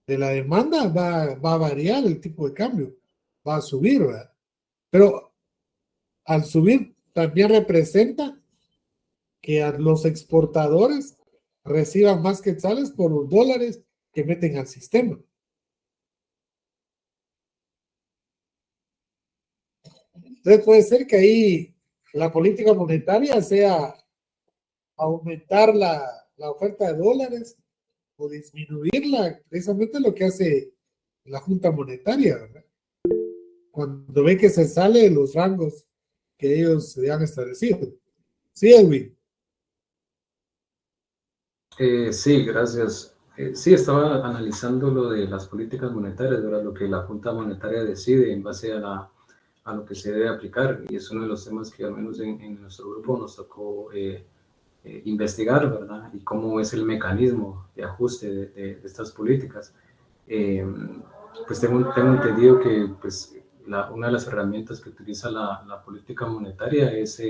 de la demanda, va a variar el tipo de cambio, va a subir, ¿verdad? Pero al subir también representa que a los exportadores reciban más quetzales por los dólares que meten al sistema. Entonces puede ser que ahí la política monetaria sea aumentar la oferta de dólares o disminuirla, precisamente lo que hace la Junta Monetaria, ¿verdad? Cuando ve que se sale de los rangos que ellos se han establecido. Sí, Edwin. Sí, gracias. Sí, estaba analizando lo de las políticas monetarias, ¿verdad? Lo que la Junta Monetaria decide en base a lo que se debe aplicar, y es uno de los temas que al menos en nuestro grupo nos tocó investigar, ¿verdad? Y cómo es el mecanismo de ajuste de estas políticas. Pues tengo entendido que pues, una de las herramientas que utiliza la política monetaria es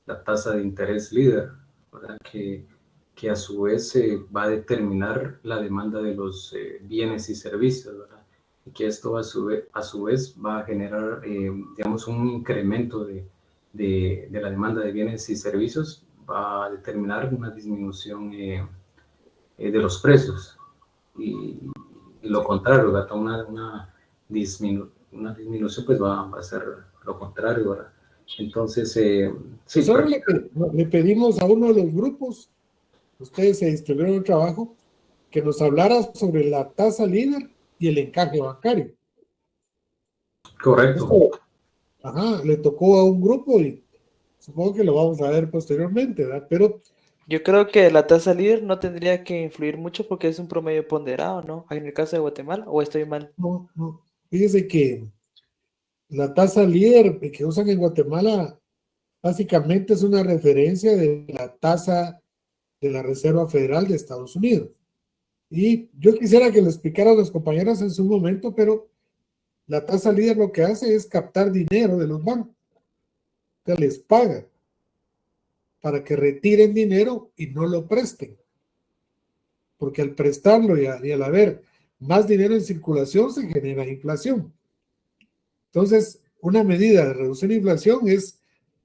la tasa de interés líder, ¿verdad? Que a su vez va a determinar la demanda de los bienes y servicios, ¿verdad? Y que esto a su vez va a generar, digamos, un incremento de la demanda de bienes y servicios, va a determinar una disminución de los precios. Y lo contrario, ¿verdad? Una disminución pues va a ser lo contrario, ¿verdad? Entonces, sí. Solo le pedimos a uno de los grupos, ustedes se distribuyeron el trabajo, que nos hablara sobre la tasa líder y el encaje bancario. Correcto. Esto, ajá, le tocó a un grupo y supongo que lo vamos a ver posteriormente, ¿verdad? Pero Yo creo que la tasa líder no tendría que influir mucho porque es un promedio ponderado, ¿no? En el caso de Guatemala, ¿o estoy mal? no, fíjese que la tasa líder que usan en Guatemala básicamente es una referencia de la tasa de la Reserva Federal de Estados Unidos. Y yo quisiera que lo explicara a los compañeros en su momento, pero la tasa líder lo que hace es captar dinero de los bancos. O sea, les paga para que retiren dinero y no lo presten. Porque al prestarlo y al haber más dinero en circulación se genera inflación. Entonces, una medida de reducir la inflación es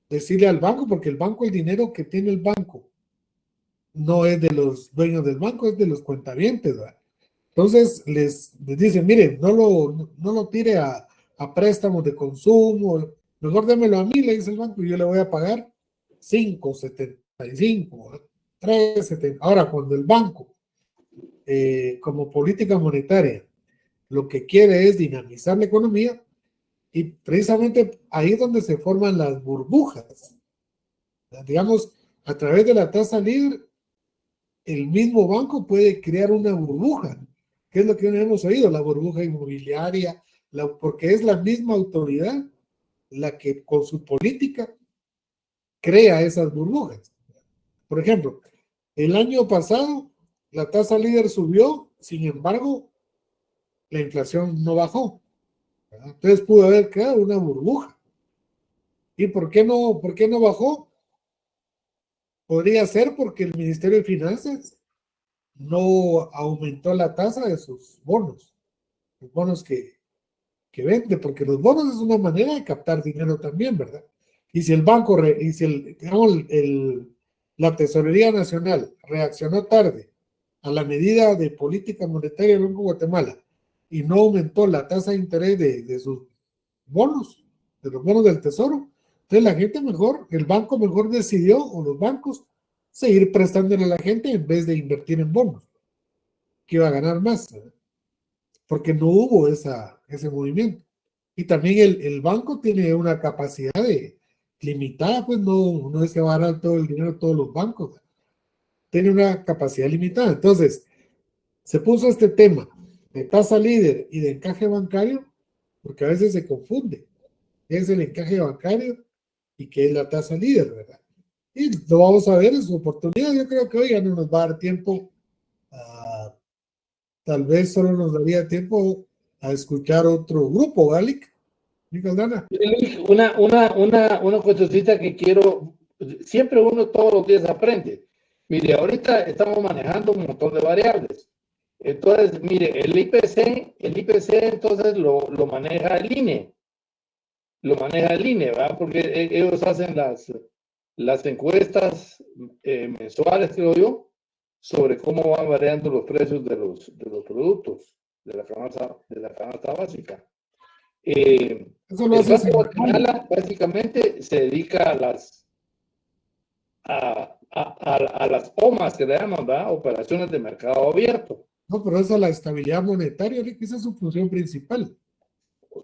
decirle al banco, porque el banco, el dinero que tiene el banco, no es de los dueños del banco, es de los cuentavientes, ¿verdad? Entonces les dicen, miren, no lo tire a préstamos de consumo, mejor démelo a mí, le dice el banco, y yo le voy a pagar 5.75, 3.70. Ahora, cuando el banco, como política monetaria, lo que quiere es dinamizar la economía, y precisamente ahí es donde se forman las burbujas. Digamos, a través de la tasa líder, el mismo banco puede crear una burbuja, que es lo que hemos oído, la burbuja inmobiliaria, porque es la misma autoridad la que con su política crea esas burbujas. Por ejemplo, el año pasado la tasa líder subió, sin embargo, la inflación no bajó, ¿verdad? Entonces pudo haber creado una burbuja. ¿Y por qué no bajó? Podría ser porque el Ministerio de Finanzas no aumentó la tasa de sus bonos, los bonos que vende, porque los bonos es una manera de captar dinero también, ¿verdad? Y si el banco, y si digamos, la Tesorería Nacional reaccionó tarde a la medida de política monetaria del Banco de Guatemala y no aumentó la tasa de interés de sus bonos, de los bonos del Tesoro, entonces la gente mejor, el banco mejor decidió, o los bancos, seguir prestándole a la gente en vez de invertir en bonos, que iba a ganar más, ¿verdad? Porque no hubo ese movimiento. Y también el banco tiene una capacidad limitada, pues no es que va a dar todo el dinero a todos los bancos, tiene una capacidad limitada. Entonces, se puso este tema de tasa líder y de encaje bancario, porque a veces se confunde qué es el encaje bancario y qué es la tasa líder, ¿verdad? Y lo vamos a ver en su oportunidad. Yo creo que hoy ya no nos va a dar tiempo, tal vez solo nos daría tiempo a escuchar otro grupo, ¿vale? Nicolás. Una cuestioncita que quiero, siempre uno todos los días aprende. Mire, ahorita estamos manejando un montón de variables. Entonces, mire, el IPC entonces lo maneja el INE. Lo maneja el INE, ¿verdad? Porque ellos hacen las encuestas mensuales, creo yo, sobre cómo van variando los precios de los productos de la canasta básica. Eso lo El hace Banco de sin- Guatemala básicamente se dedica a las OMAs que le llaman, ¿verdad? Operaciones de mercado abierto. No, pero esa es la estabilidad monetaria, Rick, esa es su función principal.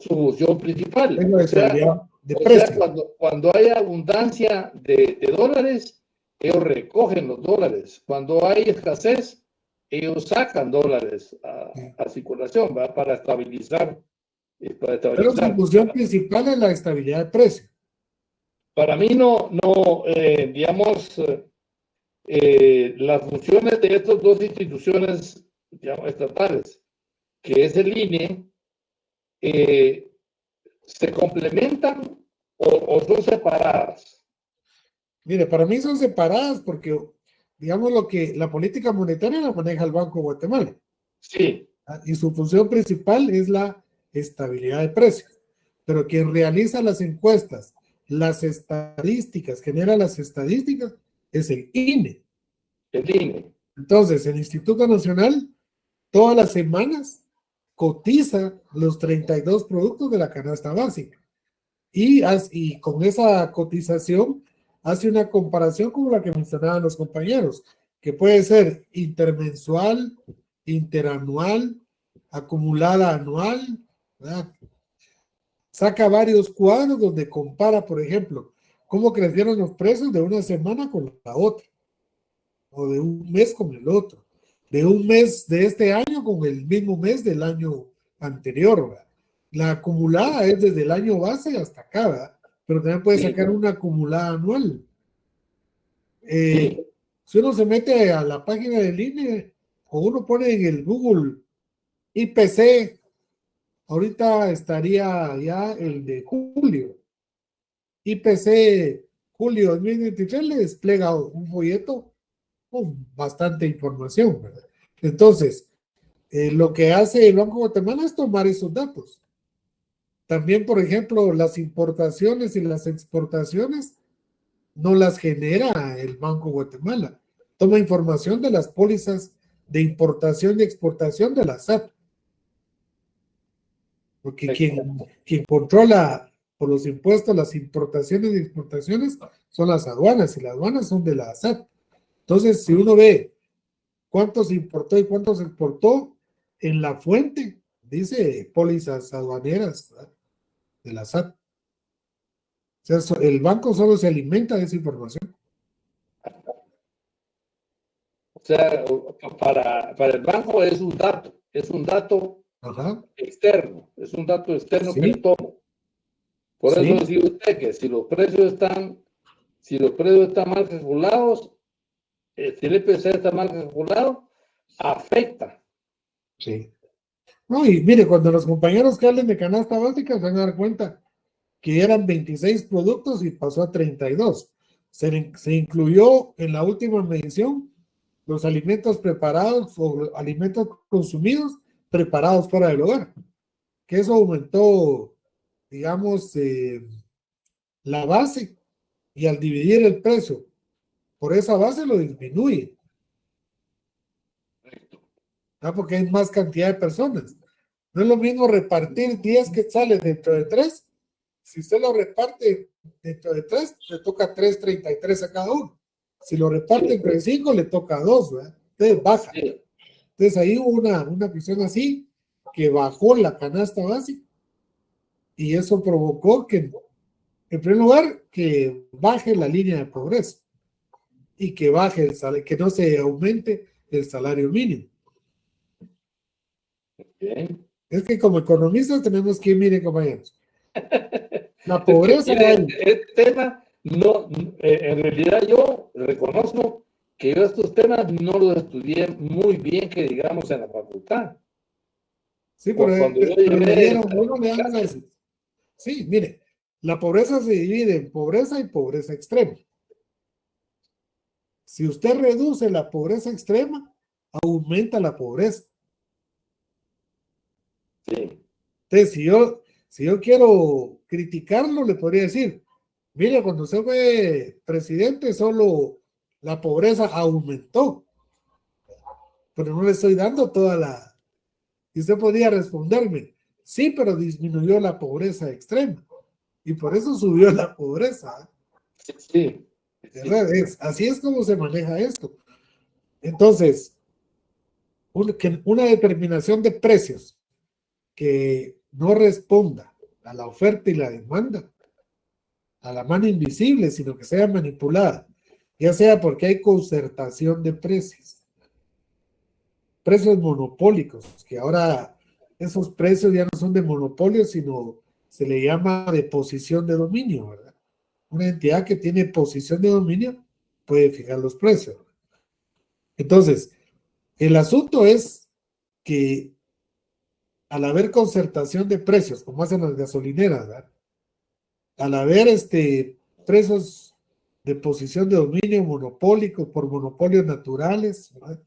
Su función principal. Es la estabilidad de O sea, precio. cuando hay abundancia de dólares, ellos recogen los dólares. Cuando hay escasez, ellos sacan dólares a circulación, ¿va? Para estabilizar. Pero su función principal es la estabilidad de precio. Para mí digamos, las funciones de estas dos instituciones, digamos, estatales, que es el INE, ¿se complementan o son separadas? Mire, para mí son separadas porque, digamos, la política monetaria la maneja el Banco de Guatemala. Sí. Y su función principal es la estabilidad de precios. Pero quien realiza las encuestas, las estadísticas, genera las estadísticas, es el INE. El INE. Entonces, el Instituto Nacional, todas las semanas, cotiza los 32 productos de la canasta básica. Y con esa cotización hace una comparación como la que mencionaban los compañeros, que puede ser intermensual, interanual, acumulada anual, ¿verdad? Saca varios cuadros donde compara, por ejemplo, cómo crecieron los precios de una semana con la otra, o de un mes con el otro, de un mes de este año con el mismo mes del año anterior, ¿verdad? La acumulada es desde el año base hasta acá, ¿verdad? Pero también puede sacar una acumulada anual. Si uno se mete a la página del INE o uno pone en el Google IPC, ahorita estaría ya el de julio. IPC julio 2023 le despliega un folleto con bastante información, ¿verdad? Entonces, lo que hace el Banco de Guatemala es tomar esos datos. También, por ejemplo, las importaciones y las exportaciones no las genera el Banco de Guatemala. Toma información de las pólizas de importación y exportación de la SAT. Porque quien controla por los impuestos las importaciones y exportaciones son las aduanas, y las aduanas son de la SAT. Entonces, si uno ve cuántos importó y cuántos exportó, en la fuente dice pólizas aduaneras, ¿verdad?, de la SAT. O sea, el banco solo se alimenta de esa información. O sea, para el banco es un dato Ajá. externo, es un dato externo Sí. que él toma. Por Sí. eso decía usted que si los precios están mal calculados, si el IPC está mal calculado, afecta. Sí. No, y mire, cuando los compañeros que hablen de canasta básica se van a dar cuenta que eran 26 productos y pasó a 32. Se incluyó en la última medición los alimentos preparados o alimentos consumidos preparados fuera del hogar, que eso aumentó, digamos, la base, y al dividir el precio por esa base lo disminuye. ¿Ah? Porque hay más cantidad de personas. No es lo mismo repartir 10 quetzales dentro de 3. Si usted lo reparte dentro de 3, le toca 3.33 a cada uno. Si lo reparte entre 5, le toca 2, ¿verdad? Entonces baja. Entonces ahí hubo una cuestión así, que bajó la canasta básica, y eso provocó que, en primer lugar, que baje la línea de pobreza y que baje el salario, que no se aumente el salario mínimo. Bien. Es que como economistas tenemos que, miren, compañeros, la pobreza Es que, hay. este tema, en realidad yo reconozco que yo estos temas no los estudié muy bien, que digamos, en la facultad. Sí, pero Cuando yo le llegué dieron, uno le dan Sí, mire, la pobreza se divide en pobreza y pobreza extrema. Si usted reduce la pobreza extrema, aumenta la pobreza. Sí, Entonces, si yo quiero criticarlo, le podría decir, mire, cuando usted fue presidente, solo la pobreza aumentó, pero no le estoy dando toda la... Y usted podría responderme, sí, pero disminuyó la pobreza extrema, y por eso subió la pobreza. sí, sí. ¿Verdad? Así es como se maneja esto. Entonces, una determinación de precios que no responda a la oferta y la demanda, a la mano invisible, sino que sea manipulada, ya sea porque hay concertación de precios monopólicos, que ahora esos precios ya no son de monopolio, sino se le llama de posición de dominio, ¿verdad? Una entidad que tiene posición de dominio puede fijar los precios. Entonces, el asunto es que al haber concertación de precios, como hacen las gasolineras, ¿verdad? Al haber precios de posición de dominio monopólico por monopolios naturales, ¿verdad?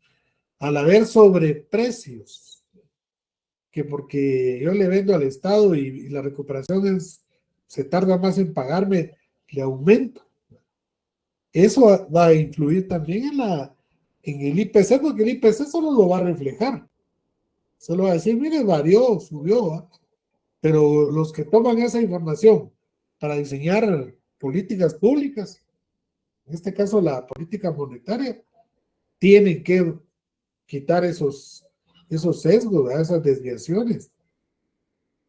Al haber sobreprecios, que porque yo le vendo al Estado y la recuperación se tarda más en pagarme, le aumento. Eso va a influir también en el IPC, porque el IPC solo lo va a reflejar. Solo va a decir, mire, varió, subió, ¿eh? Pero los que toman esa información para diseñar políticas públicas, en este caso la política monetaria, tienen que quitar esos sesgos, ¿verdad? Esas desviaciones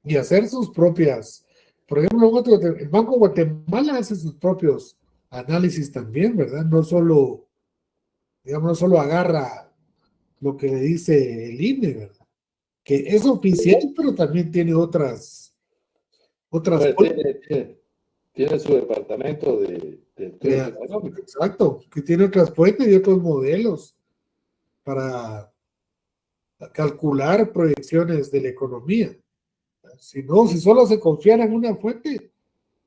y hacer sus propias. Por ejemplo, el Banco de Guatemala hace sus propios análisis también, ¿verdad? No solo, digamos, no solo agarra lo que le dice el INE, ¿verdad? Que es oficial, pero también tiene otras Pues tiene su departamento de estudios económicos. exacto, que tiene otras fuentes y otros modelos para calcular proyecciones de la economía. Si no, si solo se confiara en una fuente,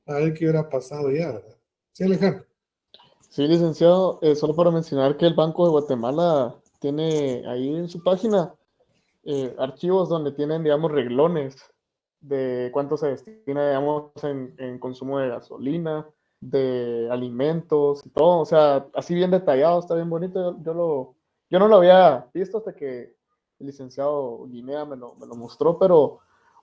a ver qué hubiera pasado ya, ¿verdad? Sí, Alejandro. Sí, licenciado, solo para mencionar que el Banco de Guatemala tiene ahí en su página archivos donde tienen, digamos, reglones de cuánto se destina, digamos, en consumo de gasolina, de alimentos y todo. O sea, así bien detallado, está bien bonito. Yo no lo había visto hasta que el licenciado Guinea me lo mostró, pero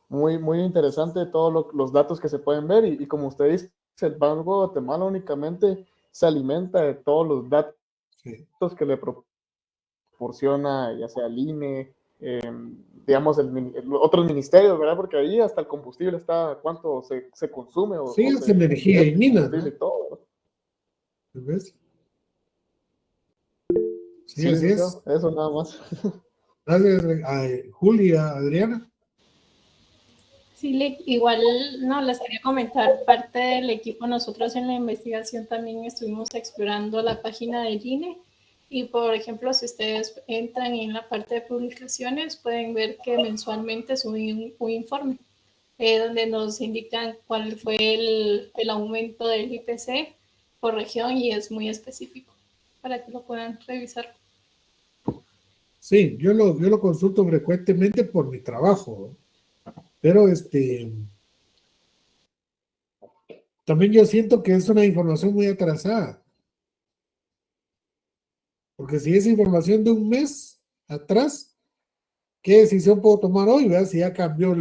muy, muy interesante todos los datos que se pueden ver. Y como usted dice, el Banco de Guatemala únicamente se alimenta de todos los datos Sí. que le proporciona, ya sea el INE, digamos, otros ministerios, ¿verdad? Porque ahí hasta el combustible está, cuánto se consume Sí, es energía y minas, ¿no? y todo, ¿Ves? Sí, sí, así es. eso nada más. Gracias a Julia, Adriana. Sí, igual no les quería comentar, parte del equipo, nosotros en la investigación también estuvimos explorando la página del INE y, por ejemplo, si ustedes entran en la parte de publicaciones, pueden ver que mensualmente suben un informe donde nos indican cuál fue el aumento del IPC por región y es muy específico para que lo puedan revisar. Sí, yo lo consulto frecuentemente por mi trabajo, ¿no? Pero también yo siento que es una información muy atrasada. Porque si es información de un mes atrás, ¿qué decisión puedo tomar hoy? ¿Verdad? Si ya cambió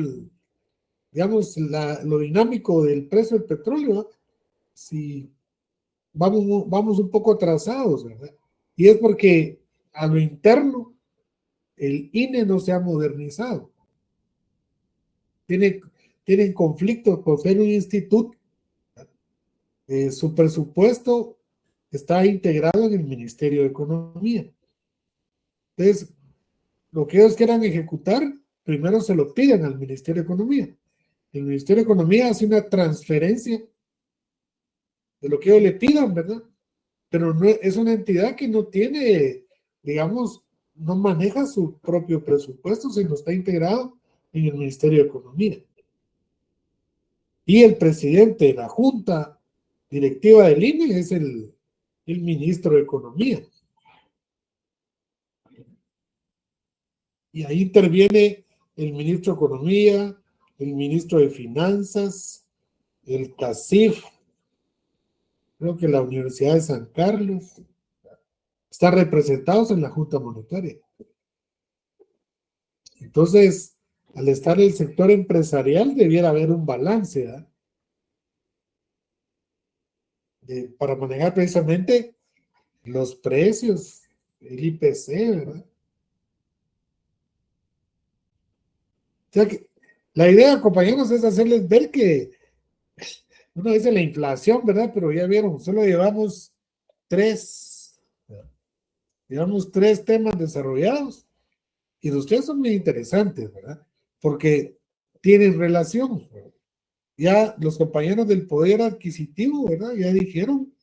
digamos, lo dinámico del precio del petróleo, ¿verdad? Si vamos un poco atrasados, ¿verdad? Y es porque a lo interno el INE no se ha modernizado. Tienen conflictos por ser un instituto. Su presupuesto está integrado en el Ministerio de Economía. Entonces, lo que ellos quieran ejecutar, primero se lo piden al Ministerio de Economía. El Ministerio de Economía hace una transferencia de lo que ellos le pidan, ¿verdad? Pero no, es una entidad que no tiene, digamos, no maneja su propio presupuesto, sino está integrado en el Ministerio de Economía. Y el presidente de la junta directiva del INE es el ministro de Economía. Y ahí interviene el ministro de Economía, el ministro de Finanzas, el CACIF, creo que la Universidad de San Carlos, están representados en la Junta Monetaria. Entonces, al estar el sector empresarial, debiera haber un balance, ¿eh? Para manejar precisamente los precios, el IPC, ¿verdad? O sea que la idea, compañeros, es hacerles ver que uno dice la inflación, ¿verdad? Pero ya vieron, solo llevamos tres temas desarrollados y los tres son muy interesantes, ¿verdad? Porque tienen relación, ¿verdad? Ya los compañeros del poder adquisitivo, ¿verdad? Ya dijeron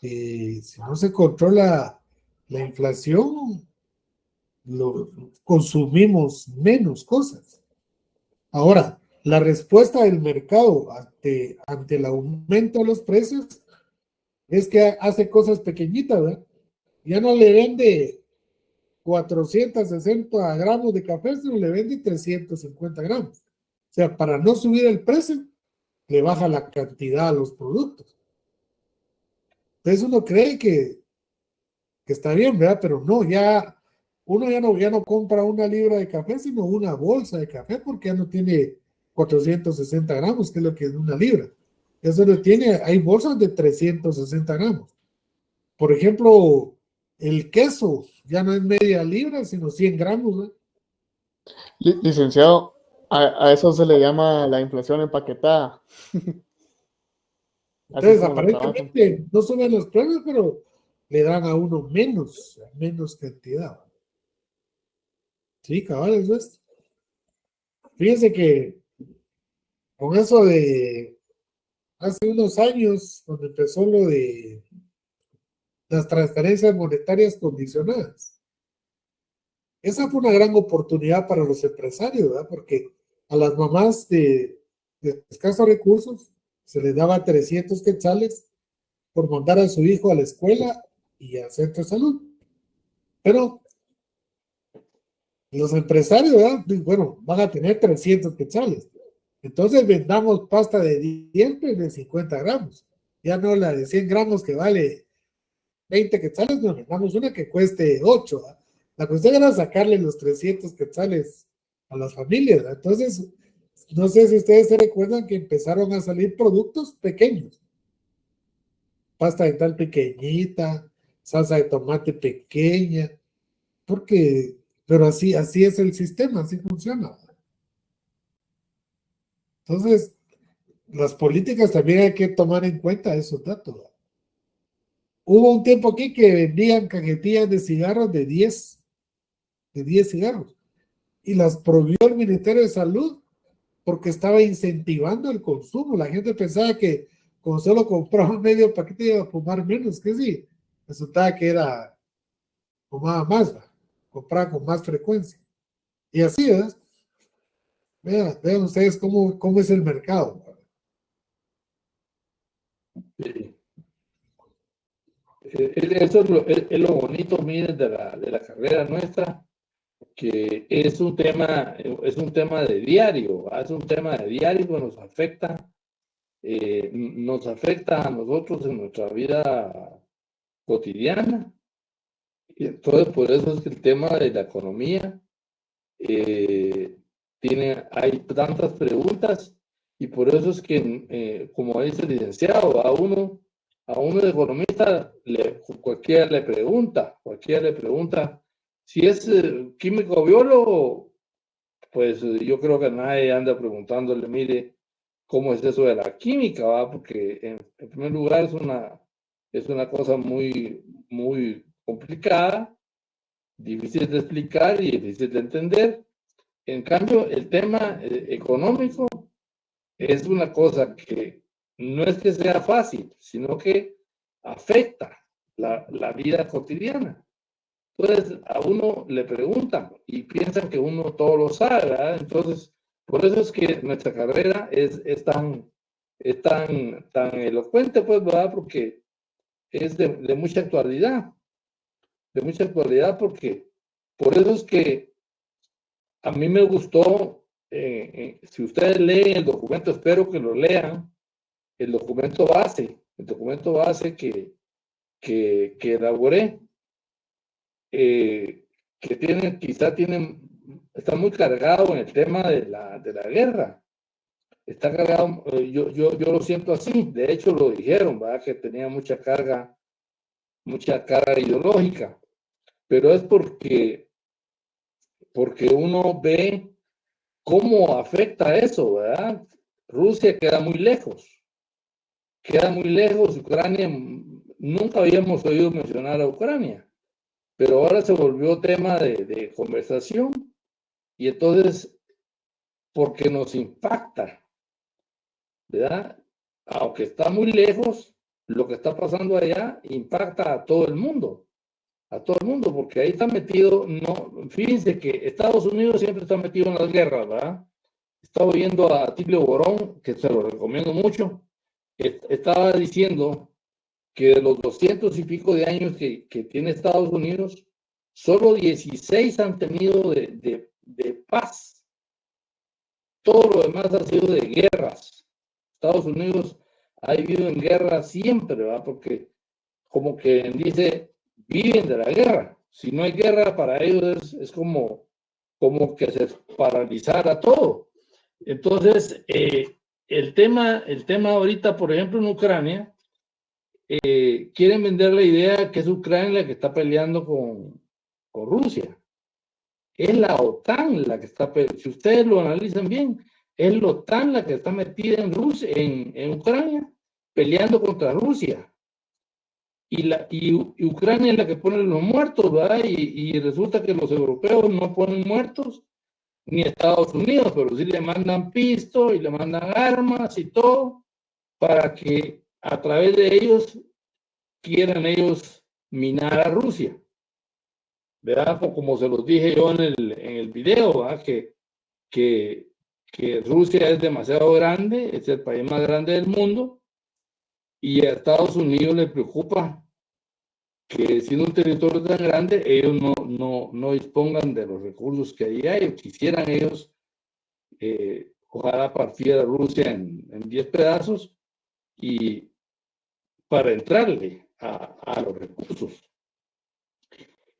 que si no se controla la inflación, consumimos menos cosas. Ahora, la respuesta del mercado ante el aumento de los precios es que hace cosas pequeñitas, ¿verdad? Ya no le vende 460 gramos de café, sino le vende 350 gramos. O sea, para no subir el precio, le baja la cantidad a los productos. Entonces uno cree que está bien, ¿verdad? Pero no, uno ya no compra una libra de café, sino una bolsa de café, porque ya no tiene 460 gramos, que es lo que es una libra. Ya solo hay bolsas de 360 gramos. Por ejemplo, el queso ya no es media libra, sino 100 gramos, ¿verdad? Licenciado, a eso se le llama la inflación empaquetada. Entonces, aparentemente no suben los precios, pero le dan a uno menos cantidad. Sí, cabal, eso es. Fíjense que con eso de hace unos años, cuando empezó lo de las transferencias monetarias condicionadas, esa fue una gran oportunidad para los empresarios, ¿verdad? Porque a las mamás de escasos recursos se les daba 300 quetzales por mandar a su hijo a la escuela y al centro de salud. Pero los empresarios, ¿verdad? Bueno, van a tener 300 quetzales. Entonces vendamos pasta de dientes de 50 gramos. Ya no la de 100 gramos que vale 20 quetzales, nos vendamos una que cueste 8. ¿verdad? La cuestión era sacarle los 300 quetzales a las familias. ¿verdad? Entonces, no sé si ustedes se recuerdan que empezaron a salir productos pequeños. Pasta dental pequeñita, salsa de tomate pequeña, pero así es el sistema, así funciona. Entonces, las políticas también hay que tomar en cuenta esos datos. Hubo un tiempo aquí que vendían cajetillas de cigarros de 10 cigarros y las prohibió el Ministerio de Salud porque estaba incentivando el consumo. La gente pensaba que con solo comprar medio paquete iba a fumar menos, que sí, resultaba que fumaba más, ¿va? Compraba con más frecuencia. Y así, ¿verdad? Vean ustedes cómo es el mercado. Sí. Eso es lo bonito, miren, de la carrera nuestra, que es un tema de diario, es un tema de diario que nos afecta a nosotros en nuestra vida cotidiana. Y entonces, por eso es que el tema de la economía hay tantas preguntas, y por eso es que, como dice el licenciado, a uno de economista, cualquiera le pregunta si es químico o biólogo, pues yo creo que nadie anda preguntándole, mire, ¿cómo es eso de la química? ¿va? Porque en primer lugar es una cosa muy, muy complicada, difícil de explicar y difícil de entender. En cambio, el tema económico es una cosa que no es que sea fácil, sino que afecta la vida cotidiana. Entonces, a uno le preguntan y piensan que uno todo lo sabe, ¿verdad? Entonces, Por eso es que nuestra carrera es tan elocuente, pues, ¿verdad? Porque es de mucha actualidad, porque por eso es que a mí me gustó, si ustedes leen el documento, espero que lo lean, el documento base que elaboré, que está muy cargado en el tema de la guerra. Está cargado, yo lo siento así, de hecho lo dijeron, ¿verdad? Que tenía mucha carga ideológica, pero es porque uno ve cómo afecta eso, ¿verdad? Rusia queda muy lejos, Ucrania, nunca habíamos oído mencionar a Ucrania, pero ahora se volvió tema de conversación, y entonces, porque nos impacta, ¿verdad? Aunque está muy lejos, lo que está pasando allá impacta a todo el mundo, porque ahí está metido, no, fíjense que Estados Unidos siempre está metido en las guerras, ¿verdad? Estaba oyendo a Tiblio Borón, que se lo recomiendo mucho, estaba diciendo que de los 200 y pico de años que tiene Estados Unidos, solo 16 han tenido de paz. Todo lo demás ha sido de guerras. Estados Unidos ha vivido en guerra siempre, ¿verdad? Porque como que dice, viven de la guerra. Si no hay guerra, para ellos es como que se paralizara todo. Entonces, el tema ahorita, por ejemplo, en Ucrania, quieren vender la idea que es Ucrania la que está peleando con Rusia. Es la OTAN la que está peleando. Si ustedes lo analizan bien, es la OTAN la que está metida en Rusia, en Ucrania, peleando contra Rusia. Y Ucrania es la que pone los muertos, ¿verdad? Y resulta que los europeos no ponen muertos, ni Estados Unidos, pero sí le mandan pisto y le mandan armas y todo, para que a través de ellos quieran ellos minar a Rusia, ¿verdad? Como se los dije yo en el video, ¿verdad? Que Rusia es demasiado grande, es el país más grande del mundo, y a Estados Unidos le preocupa que siendo un territorio tan grande, ellos no dispongan de los recursos que ahí hay, o quisieran ellos, ojalá partiera Rusia en 10 pedazos, y para entrarle a los recursos.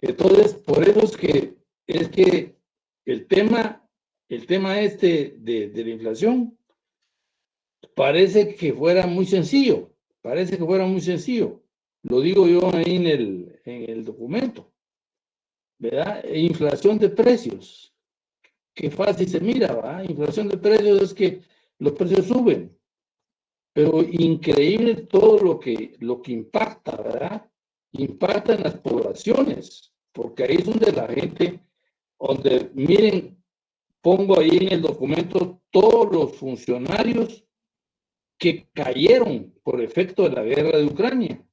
Entonces, por eso es que el tema este de la inflación parece que fuera muy sencillo, Lo digo yo ahí en el documento, ¿verdad? Inflación de precios. Qué fácil se mira, ¿verdad? Inflación de precios es que los precios suben, pero increíble todo lo que impacta, ¿verdad? Impacta en las poblaciones, porque ahí es donde la gente, miren, pongo ahí en el documento todos los funcionarios que cayeron por efecto de la guerra de Ucrania.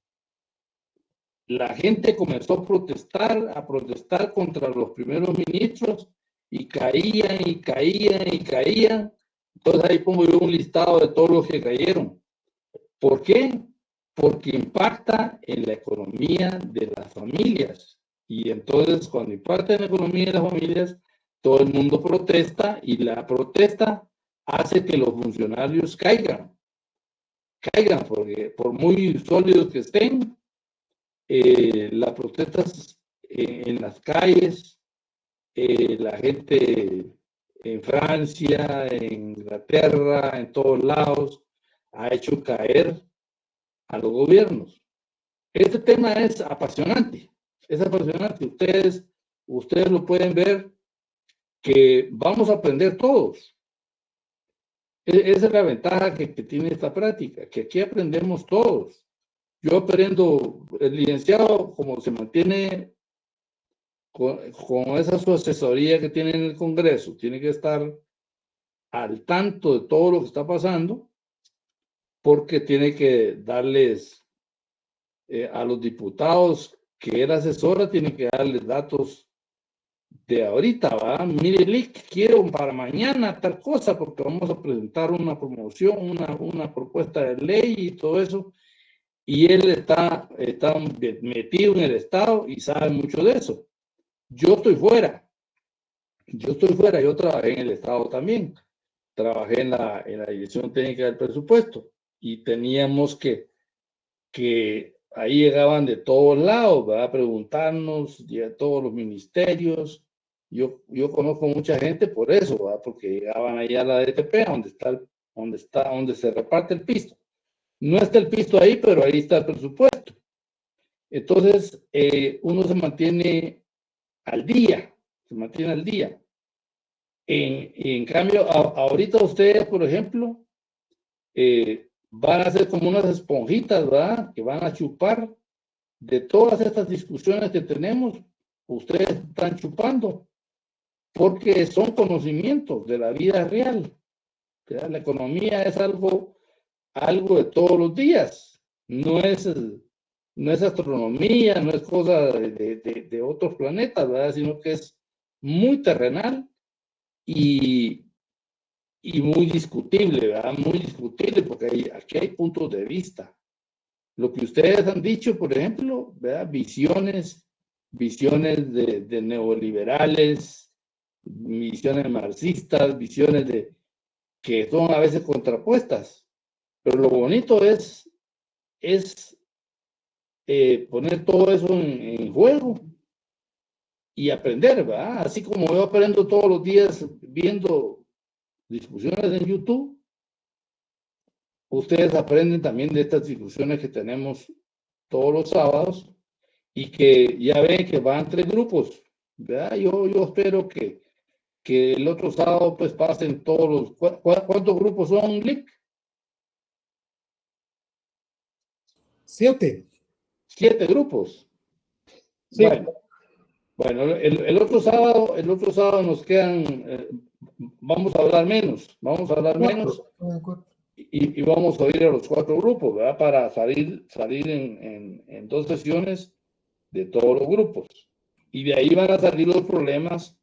La gente comenzó a protestar contra los primeros ministros, y caían. Entonces ahí pongo yo un listado de todos los que cayeron. ¿Por qué? Porque impacta en la economía de las familias. Y entonces, cuando impacta en la economía de las familias, todo el mundo protesta, y la protesta hace que los funcionarios caigan, porque por muy sólidos que estén, las protestas en las calles, la gente en Francia, en Inglaterra, en todos lados, ha hecho caer a los gobiernos. Este tema es apasionante, Ustedes lo pueden ver, que vamos a aprender todos. Esa es la ventaja que tiene esta práctica, que aquí aprendemos todos. Yo aprendo, el licenciado, como se mantiene con esa su asesoría que tiene en el Congreso, tiene que estar al tanto de todo lo que está pasando, porque tiene que darles a los diputados que él asesora, tiene que darles datos de ahorita, ¿va? Mire, Lick, quiero para mañana tal cosa, porque vamos a presentar una promoción, una propuesta de ley y todo eso. Y él está metido en el Estado y sabe mucho de eso. Yo estoy fuera, yo trabajé en el Estado también. Trabajé en la Dirección Técnica del Presupuesto y teníamos que ahí llegaban de todos lados, ¿verdad? A preguntarnos, de todos los ministerios. Yo conozco mucha gente por eso, ¿verdad? Porque llegaban ahí a la DTP, donde se reparte el piso. No está el piso ahí, pero ahí está el presupuesto. Entonces, uno se mantiene al día, En cambio, ahorita ustedes, por ejemplo, van a ser como unas esponjitas, ¿verdad? Que van a chupar de todas estas discusiones que tenemos. Ustedes están chupando porque son conocimientos de la vida real. ¿Verdad? La economía es algo de todos los días. No es astronomía, no es cosa de otros planetas, ¿verdad? Sino que es muy terrenal y muy discutible, ¿verdad? Muy discutible porque aquí hay puntos de vista. Lo que ustedes han dicho, por ejemplo, ¿verdad? Visiones de neoliberales, visiones marxistas, visiones que son a veces contrapuestas. Pero lo bonito es poner todo eso en juego y aprender, ¿verdad? Así como yo aprendo todos los días viendo discusiones en YouTube, ustedes aprenden también de estas discusiones que tenemos todos los sábados y que ya ven que van 3 grupos, ¿verdad? Yo espero que el otro sábado pues pasen todos los... ¿Cuántos grupos son, Lick? 7. 7 grupos. Sí. Bueno, el otro sábado nos quedan, vamos a hablar menos y vamos a ir a los 4 grupos, ¿verdad? Para salir en 2 sesiones de todos los grupos. Y de ahí van a salir los problemas,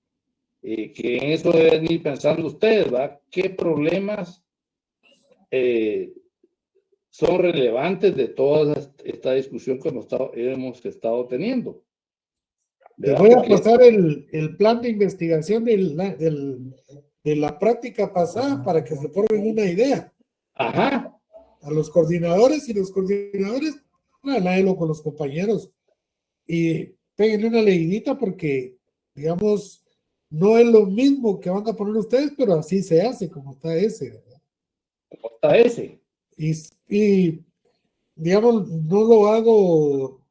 que en eso deben ir pensando ustedes, ¿verdad? ¿Qué problemas son relevantes de toda esta discusión que hemos estado teniendo? Te voy a pasar el plan de investigación de la práctica pasada para que se formen una idea. Ajá. A los coordinadores y los coordinadores, léelo con los compañeros y péguenle una leidita porque, digamos, no es lo mismo que van a poner ustedes, pero así se hace, como está ese, ¿verdad? Como está ese. Y digamos, no lo hago,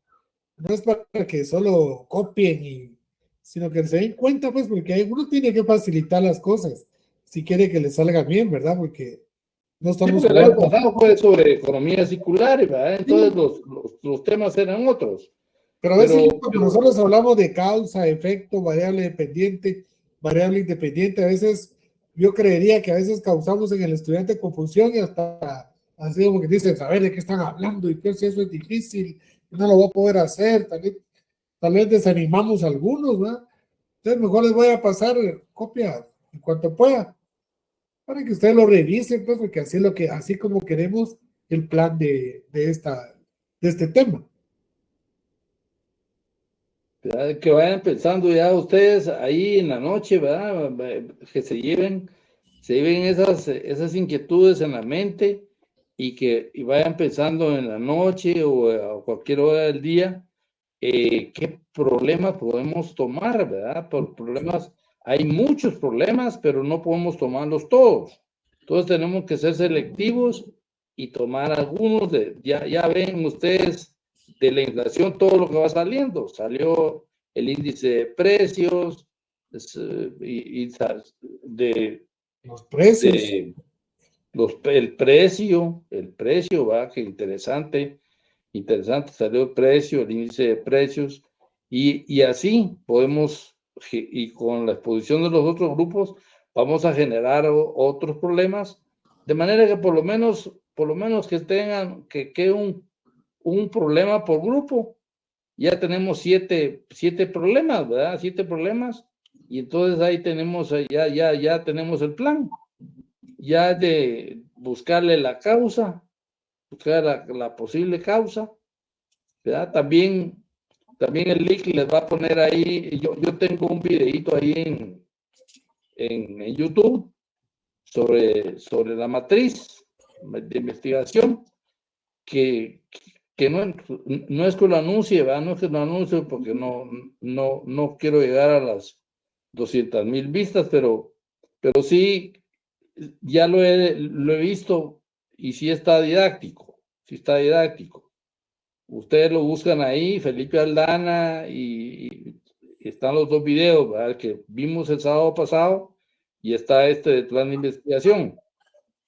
no es para que solo copien, sino que se den cuenta, pues, porque uno tiene que facilitar las cosas si quiere que le salga bien, ¿verdad? Porque no estamos... Sí, el año pasado fue sobre economía circular, ¿verdad? Entonces los temas eran otros. Pero a veces cuando nosotros hablamos de causa, efecto, variable dependiente, variable independiente, a veces yo creería que a veces causamos en el estudiante confusión y hasta así como que dicen, saber de qué están hablando y que si eso es difícil, no lo voy a poder hacer, tal vez desanimamos a algunos, ¿verdad? Entonces mejor les voy a pasar copia en cuanto pueda, para que ustedes lo revisen, pues, porque así como queremos el plan de este tema. ¿Verdad? Que vayan pensando ya ustedes ahí en la noche, ¿verdad? Que se lleven esas inquietudes en la mente y vayan pensando en la noche o a cualquier hora del día, qué problemas podemos tomar, ¿verdad? Por problemas, hay muchos problemas, pero no podemos tomarlos todos. Entonces tenemos que ser selectivos y tomar algunos ya ven ustedes de la inflación todo lo que va saliendo. Salió el índice de precios de los precios. El precio, va, que interesante salió el precio, el índice de precios, y así podemos, y con la exposición de los otros grupos, vamos a generar otros problemas, de manera que por lo menos que tengan, que quede un problema por grupo. Ya tenemos 7 problemas, ¿verdad? 7 problemas, Y entonces ahí tenemos, ya tenemos el plan. Ya de buscarle la causa, buscar la posible causa, ¿verdad? También el link les va a poner ahí, yo tengo un videito ahí en YouTube sobre la matriz de investigación que no es que lo anuncie, ¿verdad? No es que lo anuncie porque no quiero llegar a las 200,000 vistas, pero sí ya lo he visto y sí está didáctico, Ustedes lo buscan ahí, Felipe Aldana, y están los dos videos, ¿verdad? Que vimos el sábado pasado, y está este de plan de investigación.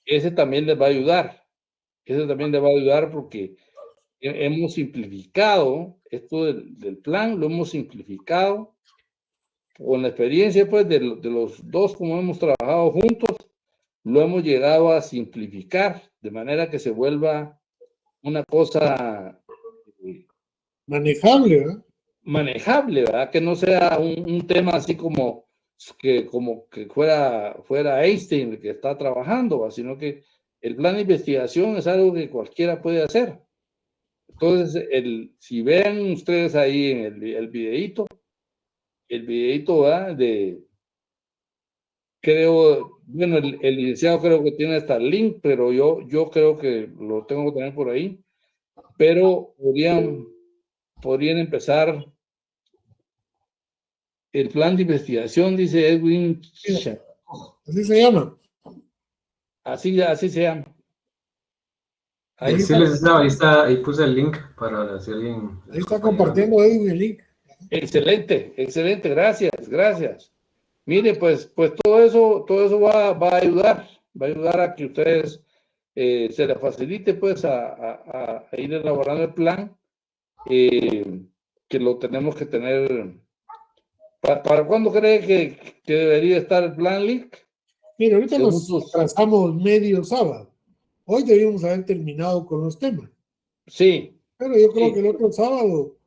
Ese también les va a ayudar. Porque hemos simplificado esto del plan, lo hemos simplificado con la experiencia pues de los dos, como hemos trabajado juntos, lo hemos llegado a simplificar de manera que se vuelva una cosa manejable, ¿verdad? manejable, ¿verdad? Que no sea un tema así como que fuera Einstein el que está trabajando, ¿verdad? Sino que el plan de investigación es algo que cualquiera puede hacer. Entonces, si ven ustedes ahí en el videíto, ¿verdad? Creo, bueno, el licenciado creo que tiene hasta el link, pero yo creo que lo tengo que tener por ahí. Pero podrían empezar el plan de investigación, dice Edwin. Así se llama. Así se llama. Ahí sí, ahí puse el link para si alguien. Ahí está compartiendo Edwin el link. Excelente, gracias. Mire, pues todo eso va a ayudar a que ustedes se les facilite pues a ir elaborando el plan, que lo tenemos que tener. ¿Para cuándo cree que debería estar el plan, Lick? Mire, ahorita nos trazamos medio sábado. Hoy debíamos haber terminado con los temas. Sí. Pero yo creo que el otro sábado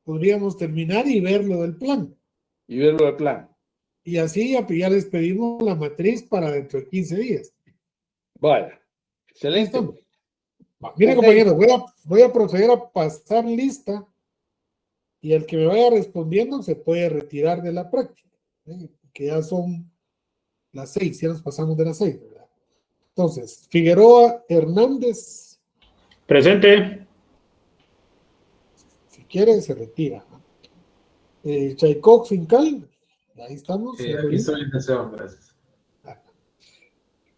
podríamos terminar y ver lo del plan. Y así ya les pedimos la matriz para dentro de 15 días. Vaya, excelente. Miren, compañeros, voy a proceder a pasar lista y el que me vaya respondiendo se puede retirar de la práctica, que ya son las 6, ya nos pasamos de las 6, ¿verdad? Entonces, Figueroa Hernández. Presente. Si quiere, se retira. Chaikov Fincal. Ahí estamos. Aquí estoy, licenciado, gracias.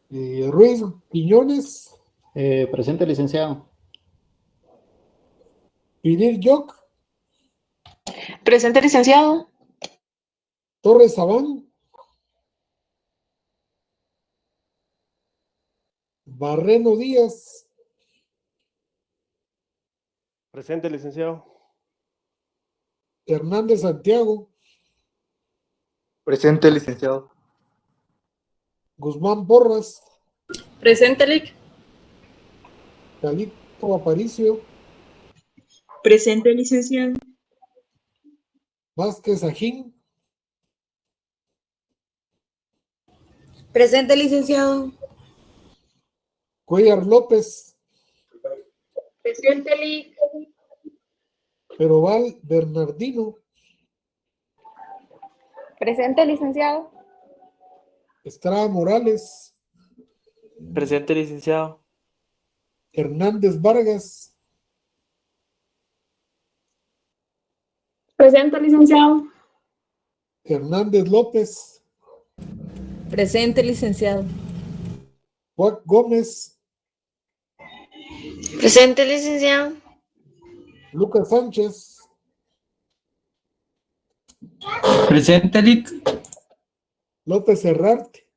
Ruiz Quiñones. Presente, licenciado. Pidir Yoc. Presente, licenciado. Torres Sabán. Barreno Díaz. Presente, licenciado. Hernández Santiago. Presente, licenciado. Guzmán Porras. Presente, Lic. Calixto Aparicio. Presente, licenciado. Vázquez Ajín. Presente, licenciado. Cuellar López. Presente, Lic. Peroval Bernardino. Presente, licenciado. Estrada Morales. Presente, licenciado. Hernández Vargas. Presente, licenciado. Hernández López. Presente, licenciado. Juan Gómez. Presente, licenciado. Lucas Sánchez. Presente, Lic. López Herrarte.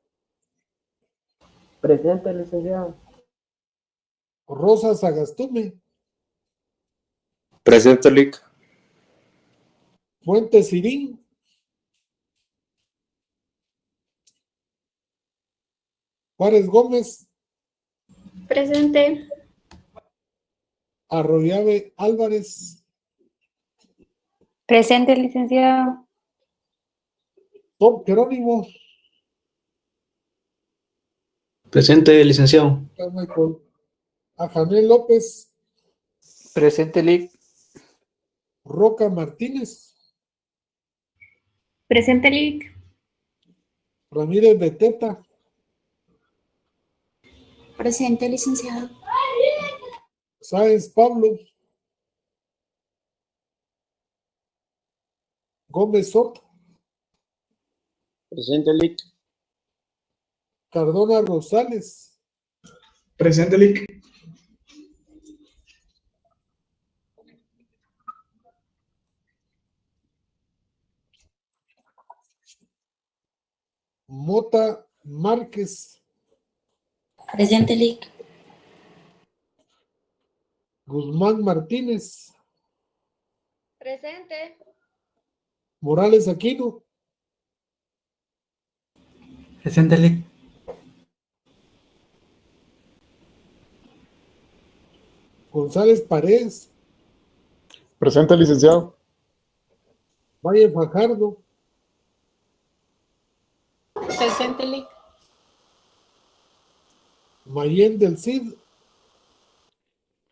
Presente, licenciado. Rosa Sagastume. Presente, Lic. Fuentes Sirín. Juárez Gómez. Presente. Arroyave Álvarez. Presente, licenciado. Tom Jerónimo. Presente, licenciado. Michael. Ajanel López. Presente, Lic. Roca Martínez. Presente, Lic. Ramírez Beteta. Presente, licenciado. Sáenz Pablo. Gómez Soto. Presente, Lic. Cardona Rosales. Presente, Lic. Mota Márquez. Presente, Lic. Guzmán Martínez. Presente. Morales Aquino. Presente, Lic. González Paredes. Presente, licenciado. Valle Fajardo. Presente, Lic. Mayén del Cid.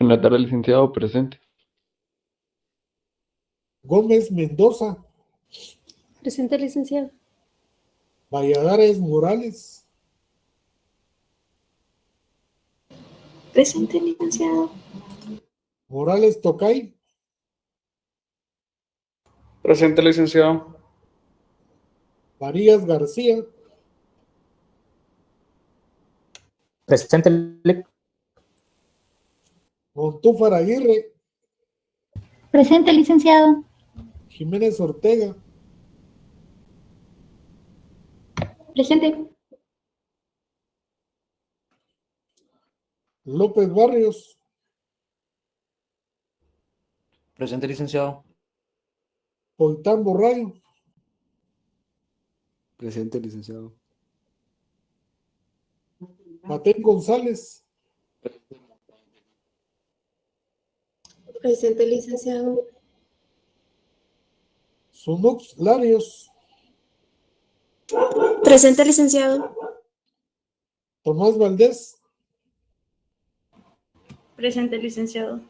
En la tarde, licenciado, presente. Gómez Mendoza. Presente, licenciado. Valladares Morales. Presente, licenciado. Morales Tocay. Presente, licenciado. Varías García. Presente, Lic. Montúfar Aguirre. Presente, licenciado. Jiménez Ortega. Presente. López Barrios. Presente, licenciado. Poltán Borrayo. Presente, licenciado. Matén González. Presente, licenciado. Sunux Larios. Presente, licenciado. Tomás Valdés. Presente, licenciado.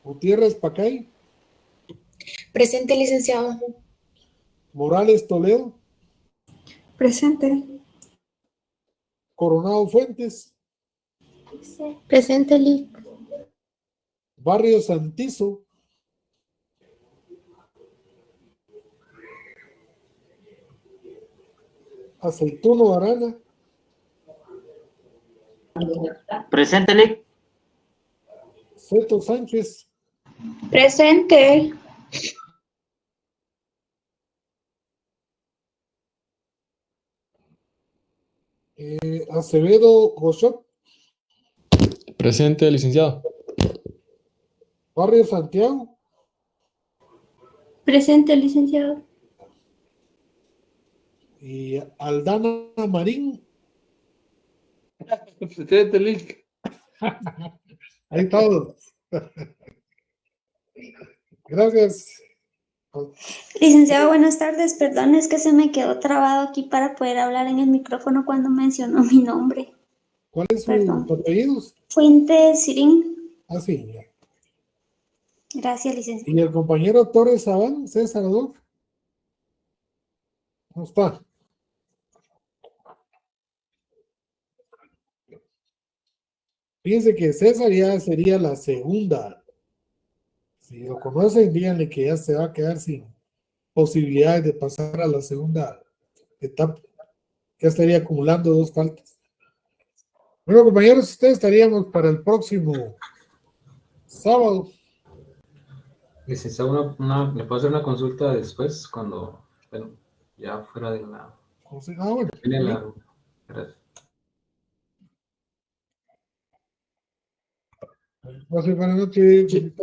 Gutiérrez Pacay. Presente, licenciado. Morales Toledo. Presente. Coronado Fuentes. Presente, Lic. Barrio Santizo. Aceituno Arana. Presente, Lic. Ceto Sánchez. Presente. Acevedo Goshop. Presente, licenciado. Barrio Santiago. Presente, licenciado. Y Aldana Marín. Presente, Lic. Ahí todos. Gracias. Licenciado, buenas tardes. Perdón, es que se me quedó trabado aquí para poder hablar en el micrófono cuando mencionó mi nombre. ¿Cuál es su Perdón. apellidos? Fuentes Sirín. Ah, sí, ya. Gracias, licenciado. Y el compañero Torres Sabán, César Adolfo. ¿Cómo está? Fíjense que César ya sería la segunda. Si lo conocen, díganle que ya se va a quedar sin posibilidades de pasar a la segunda etapa. Ya estaría acumulando 2 faltas. Bueno, compañeros, ustedes estaríamos para el próximo sábado. Licenciado, ¿le puedo hacer una consulta después? Cuando, bueno, ya fuera de la... Ah, bueno. Gracias. Buenas noches.